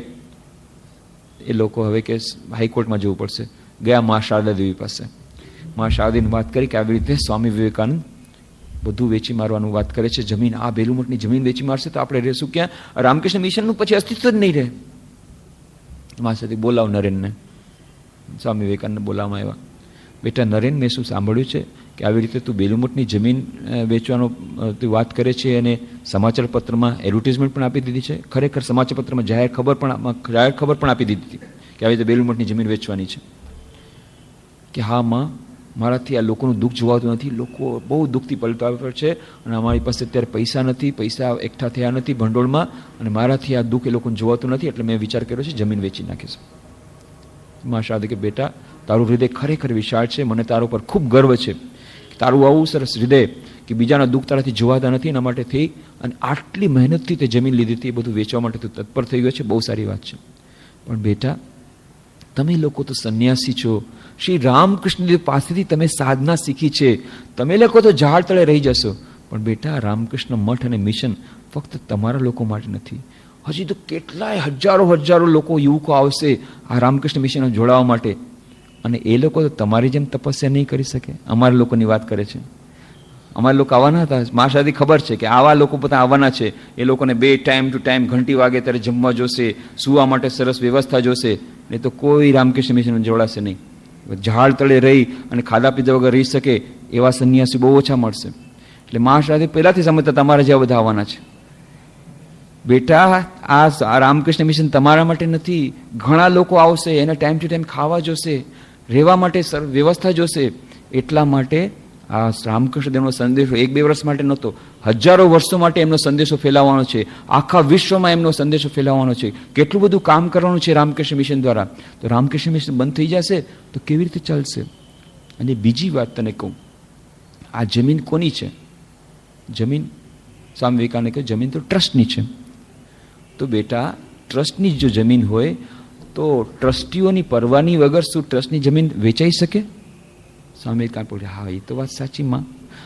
એ લોકો હવે કે હાઈકોર્ટમાં જવું પડશે. ગયા મા શારદા દેવી પાસે. મા શારદાની વાત કરી કે આવી રીતે સ્વામી વિવેકાનંદ બધું વેચી મારવાનું વાત કરે છે. જમીન, આ બેલુમઠની જમીન વેચી મારશે તો આપણે રહેશું ક્યાં? રામકૃષ્ણ મિશનનું પછી અસ્તિત્વ જ નહીં રહે. મા સાથે બોલાવ નરેનને. સ્વામી વિવેકાનંદ બોલાવવામાં આવ્યા. બેટા નરેન, મેં શું સાંભળ્યું છે કે આવી રીતે તું બેલુમઠની જમીન વેચવાનો તું વાત કરે છે અને સમાચાર પત્રમાં એડવર્ટાઇઝમેન્ટ પણ આપી દીધી છે. ખરેખર સમાચાર પત્રમાં જાહેર ખબર પણ આપી દીધી હતી કે આવી રીતે બેલુમઠની જમીન વેચવાની છે. કે હા માં, મારાથી આ લોકોનું દુઃખ જોવાતું નથી, લોકો બહુ દુઃખથી પલટાવા છે અને અમારી પાસે અત્યારે પૈસા નથી, પૈસા એકઠા થયા નથી ભંડોળમાં અને મારાથી આ દુઃખ એ લોકોને જોવાતું નથી, એટલે મેં વિચાર કર્યો છે જમીન વેચી નાખીશ. મા શારદા કે બેટા, તારું હૃદય ખરેખર વિશાળ છે, મને તારા ઉપર ખૂબ ગર્વ છે. તારું આવું સરસ હૃદય કે બીજાના દુઃખ તારાથી જોવાતા નથી, એના માટે થઈ અને આટલી મહેનતથી તે જમીન લીધી હતી, એ બધું વેચવા માટે તું તત્પર થઈ ગયો છે, બહુ સારી વાત છે. પણ બેટા, તમે લોકો તો સંન્યાસી છો, શ્રી રામકૃષ્ણ પાસેથી તમે સાધના શીખી છે, તમે લોકો તો ઝાડ તળે રહી જશો. પણ બેટા, રામકૃષ્ણ મઠ અને મિશન ફક્ત તમારા લોકો માટે નથી. હજી તો કેટલાય હજારો લોકો, યુવકો આવશે આ રામકૃષ્ણ મિશન જોડાવા માટે અને એ લોકો તો તમારી જેમ તપસ્યા નહીં કરી શકે. અમારા લોકોની વાત કરે છે. અમારા લોકો આવવાના હતા, મા શાદી ખબર છે કે આવા લોકો પોતા આવવાના છે. એ લોકોને 2 ટાઈમ ટુ ટાઈમ ઘંટી વાગે ત્યારે જમવા જોશે, સુવા માટે સરસ વ્યવસ્થા જોશે. નહીં તો કોઈ રામકૃષ્ણ મિશન જોડાશે નહીં. ઝાડ તળે રહી અને ખાધા પીધા વગર રહી શકે એવા સંન્યાસી બહુ ઓછા મળશે. એટલે મા શાદી પહેલાથી સમજતા તમારા જેવા બધા આવવાના છે. બેટા, આ રામકૃષ્ણ મિશન તમારા માટે નથી. ઘણા લોકો આવશે, એને ટાઈમ ટુ ટાઈમ ખાવા જોશે, રહેવા માટે વ્યવસ્થા જોશે. એટલા માટે આ રામકૃષ્ણ દેવનો સંદેશો 1-2 વર્ષ માટે નહોતો, હજારો વર્ષો માટે એમનો સંદેશો ફેલાવવાનો છે. આખા વિશ્વમાં એમનો સંદેશો ફેલાવવાનો છે. કેટલું બધું કામ કરવાનું છે રામકૃષ્ણ મિશન દ્વારા. તો રામકૃષ્ણ મિશન બંધ થઈ જશે તો કેવી રીતે ચાલશે? અને બીજી વાત તને કહું, આ જમીન કોની છે? જમીન, સ્વામી વિવેકાનંદે કહ્યું, જમીન તો ટ્રસ્ટની છે. તો બેટા, ટ્રસ્ટની જો જમીન હોય તો ટ્રસ્ટીઓની પરવાની વગર શું ટ્રસ્ટની જમીન વેચાઈ શકે? સ્વામી વિવેકાનંદ બોલ્યા, હા એ તો વાત સાચી માં.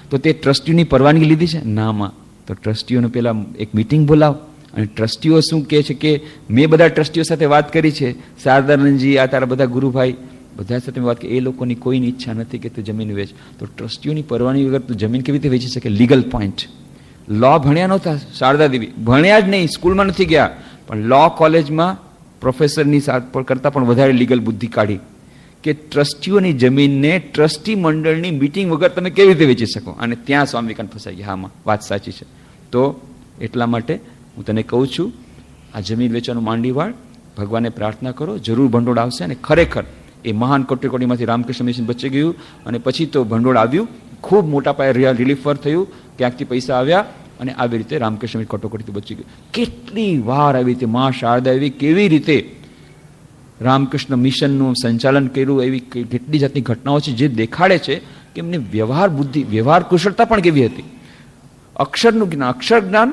તો તે ટ્રસ્ટીઓની પરવાનગી લીધી છે? ના માં. તો ટ્રસ્ટીઓને પેલા એક મીટિંગ બોલાવ અને ટ્રસ્ટીઓ શું કહે છે કે મેં બધા ટ્રસ્ટીઓ સાથે વાત કરી છે, શારદાનંદજી, આ તારા બધા ગુરુભાઈ, બધા સાથે વાત કરી, એ લોકોની કોઈની ઈચ્છા નથી કે તું જમીન વેચ. તો ટ્રસ્ટીઓની પરવાનગી વગર તું જમીન કેવી રીતે વેચી શકે? Legal point. લો ભણ્યા નહોતા શારદા દેવી, ભણ્યા જ નહીં, સ્કૂલમાં નથી ગયા, પણ લો કોલેજમાં પ્રોફેસરની કરતાં પણ વધારે લીગલ બુદ્ધિ કાઢી કે ટ્રસ્ટીઓની જમીનને ટ્રસ્ટી મંડળની મીટિંગ વગર તમે કેવી રીતે વેચી શકો? અને ત્યાં સ્વામી વિવેકાનંદ ફસાઈ ગયા. હામાં વાત સાચી છે. તો એટલા માટે હું તને કહું છું, આ જમીન વેચવાનું માંડી વાળ, ભગવાનને પ્રાર્થના કરો, જરૂર ભંડોળ આવશે. અને ખરેખર એ મહાન કટોકટીમાંથી રામકૃષ્ણ મિશન બચી ગયું અને પછી તો ભંડોળ આવ્યું, ખૂબ મોટા પાયે રિલીફ વર્ક થયું, ક્યાંકથી પૈસા આવ્યા અને આવી રીતે રામકૃષ્ણ કટોકટીથી બચી ગયું. કેટલી વાર આવી રીતે મા શારદા એવી કેવી રીતે રામકૃષ્ણ મિશનનું સંચાલન કર્યું, એવી કેટલી જાતની ઘટનાઓ છે જે દેખાડે છે કે એમની વ્યવહાર બુદ્ધિ, વ્યવહાર કુશળતા પણ કેવી હતી. અક્ષરનું જ્ઞાન, અક્ષર જ્ઞાન,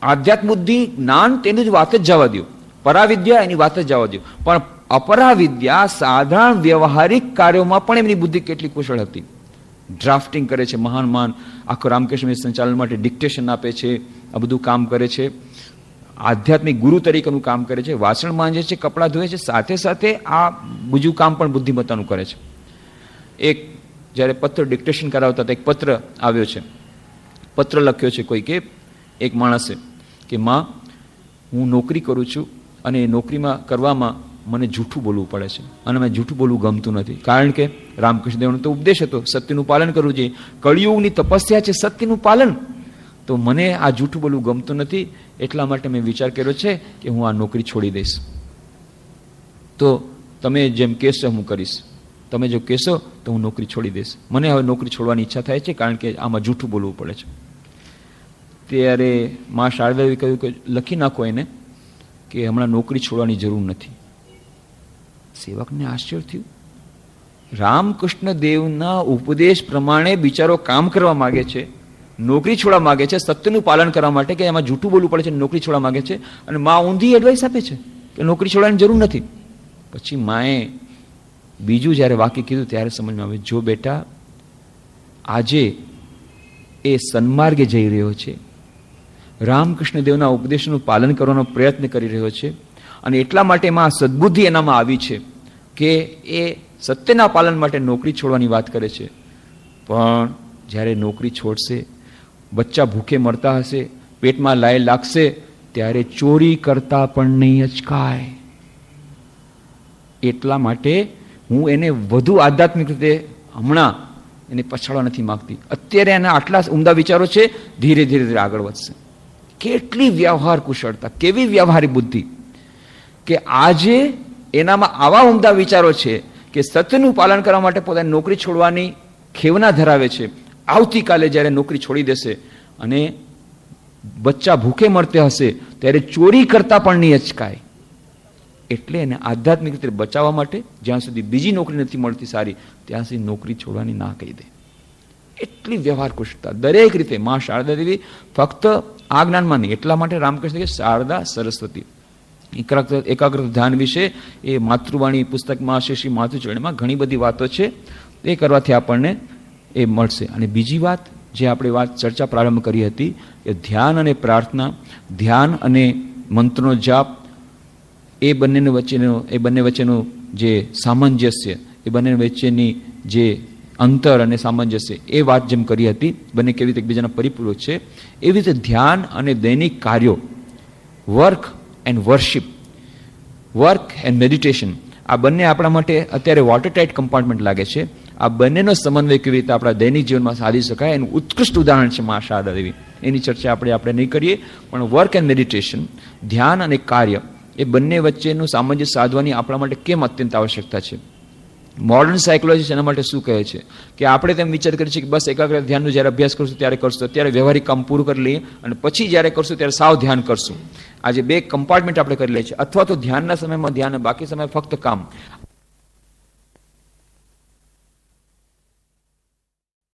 આધ્યાત્મ બુદ્ધિ, જ્ઞાન, તેની જ વાત જ જવા દો. પરાવિદ્યા એની વાત જ જવા દો. પણ અપરાવિદ્યા, સાધારણ વ્યવહારિક કાર્યોમાં પણ એમની બુદ્ધિ કેટલી કુશળ હતી. ડ્રાફ્ટિંગ કરે છે, મહાન મહાન આખો રામકૃષ્ણ મિશન સંચાલન માટે ડિક્ટેશન આપે છે, આ બધું કામ કરે છે. આધ્યાત્મિક ગુરુ તરીકેનું કામ કરે છે, વાસણ માંજે છે, કપડાં ધોવે છે, સાથે સાથે આ બીજું કામ પણ બુદ્ધિમત્તાનું કરે છે. એક જ્યારે પત્ર ડિક્ટેશન કરાવતા હતા, એક પત્ર આવ્યો છે, પત્ર લખ્યો છે કોઈ કે એક માણસે કે માં, હું નોકરી કરું છું અને એ નોકરીમાં કરવામાં મને જૂઠું બોલવું પડે છે અને મને જૂઠું બોલવું ગમતું નથી. કારણ કે રામકૃષ્ણદેવનો તો ઉપદેશ હતો સત્યનું પાલન કરવું જોઈએ, કળિયુગની તપસ્યા છે સત્યનું પાલન. તો મને આ જૂઠું બોલવું ગમતું નથી, એટલા માટે મેં વિચાર કર્યો છે કે હું આ નોકરી છોડી દઈશ. તો તમે જેમ કહેશો હું કરીશ, તમે જો કહેશો તો હું નોકરી છોડી દઈશ. મને હવે નોકરી છોડવાની ઈચ્છા થાય છે, કારણ કે આમાં જૂઠું બોલવું પડે છે. ત્યારે મા શારદાએ કહ્યું કે લખી નાખો એને કે હમણાં નોકરી છોડવાની જરૂર નથી. સેવકને આશ્ચર્ય થયું, રામકૃષ્ણ દેવના ઉપદેશ પ્રમાણે બિચારો કામ કરવા માગે છે, નોકરી છોડવા માગે છે, સત્યનું પાલન કરવા માટે કે એમાં જૂઠું બોલવું પડે છે, નોકરી છોડવા માગે છે, અને મા ઊંધી એડવાઇસ આપે છે કે નોકરી છોડવાની જરૂર નથી. પછી માએ બીજું જ્યારે વાક્ય કીધું ત્યારે સમજમાં આવ્યું, જો બેટા આજે એ સન્માર્ગે જઈ રહ્યો છે, રામકૃષ્ણ દેવના ઉપદેશનું પાલન કરવાનો પ્રયત્ન કરી રહ્યો છે, અને એટલા માટે એમાં સદબુદ્ધિ એનામાં આવી છે કે એ સત્યના પાલન માટે નોકરી છોડવાની વાત કરે છે. પણ જ્યારે નોકરી છોડશે, બચ્ચા ભૂખે મરતા હશે, પેટમાં લાય લાગશે, ત્યારે ચોરી કરતા પણ નહીં અચકાય. એટલા માટે હું એને વધુ આધ્યાત્મિક રીતે હમણાં એને પછાડવા નથી માંગતી. અત્યારે એના આટલા ઉમદા વિચારો છે, ધીરે ધીરે ધીરે આગળ વધશે. કેટલી વ્યવહાર કુશળતા, કેવી વ્યવહારિક બુદ્ધિ કે આજે એનામાં આવા ઉમદા વિચારો છે કે સત્યનું પાલન કરવા માટે પોતાની નોકરી છોડવાની ખેવના ધરાવે છે. આવતીકાલે જ્યારે નોકરી છોડી દેશે અને બચ્ચા ભૂખે મરતે હશે, ત્યારે ચોરી કરતા પણ નહીં અચકાય. એટલે એને આધ્યાત્મિક રીતે બચાવવા માટે જ્યાં સુધી બીજી નોકરી નથી મળતી સારી, ત્યાં સુધી નોકરી છોડવાની ના કહી દે. એટલી વ્યવહાર કુશળતા દરેક રીતે. મા શારદા દેવી ફક્ત આ જ્ઞાનમાં નહીં, એટલા માટે રામકૃષ્ણ શારદા સરસ્વતી. એકાગ્ર ધ્યાન વિશે એ માતૃવાણી પુસ્તકમાં શ્રી માતૃચરણમાં ઘણી બધી વાતો છે, એ કરવાથી આપણને એ મળશે. અને બીજી વાત જે આપણે ચર્ચા પ્રારંભ કરી હતી કે ધ્યાન અને પ્રાર્થના, ધ્યાન અને મંત્રનો જાપ, એ બંને વચ્ચેનું જે સામંજસ્ય, એ બંને વચ્ચેની જે અંતર અને સામંજસ્ય, એ વાત જેમ કરી હતી, બંને કેવી રીતે એકબીજાના પરિપૂરક છે, એવી રીતે ધ્યાન અને દૈનિક કાર્યો, work and worship, work and meditation, આ બંને આપણા માટે અત્યારે વોટરટાઇટ કમ્પાર્ટમેન્ટ લાગે છે. આ બંનેનો સમન્વય કેવી રીતે આપણા દૈનિક જીવનમાં સાધી શકાય એનું ઉત્કૃષ્ટ ઉદાહરણ છે મા શારદા દેવી. એની ચર્ચા આપણે નહીં કરીએ, પણ વર્ક એન્ડ મેડિટેશન, ધ્યાન અને કાર્ય, એ બંને વચ્ચેનું સામંજસ્ય સાધવાની આપણા માટે કેમ અત્યંત આવશ્યકતા છે. મોડર્ન સાયકોલોજી એના માટે શું કહે છે કે આપણે તેમ વિચાર કરીએ છીએ કે બસ એકાગ્ર ધ્યાનનો જ્યારે અભ્યાસ કરશું ત્યારે કરશું, અત્યારે વ્યવહારિક કામ પૂરું કરી લઈએ અને પછી જ્યારે કરશું ત્યારે સાવ ધ્યાન કરશું. આજે બે કમ્પાર્ટમેન્ટ આપણે કરી લઈએ છીએ, અથવા તો ધ્યાનના સમયમાં ધ્યાન, બાકી સમય ફક્ત કામ.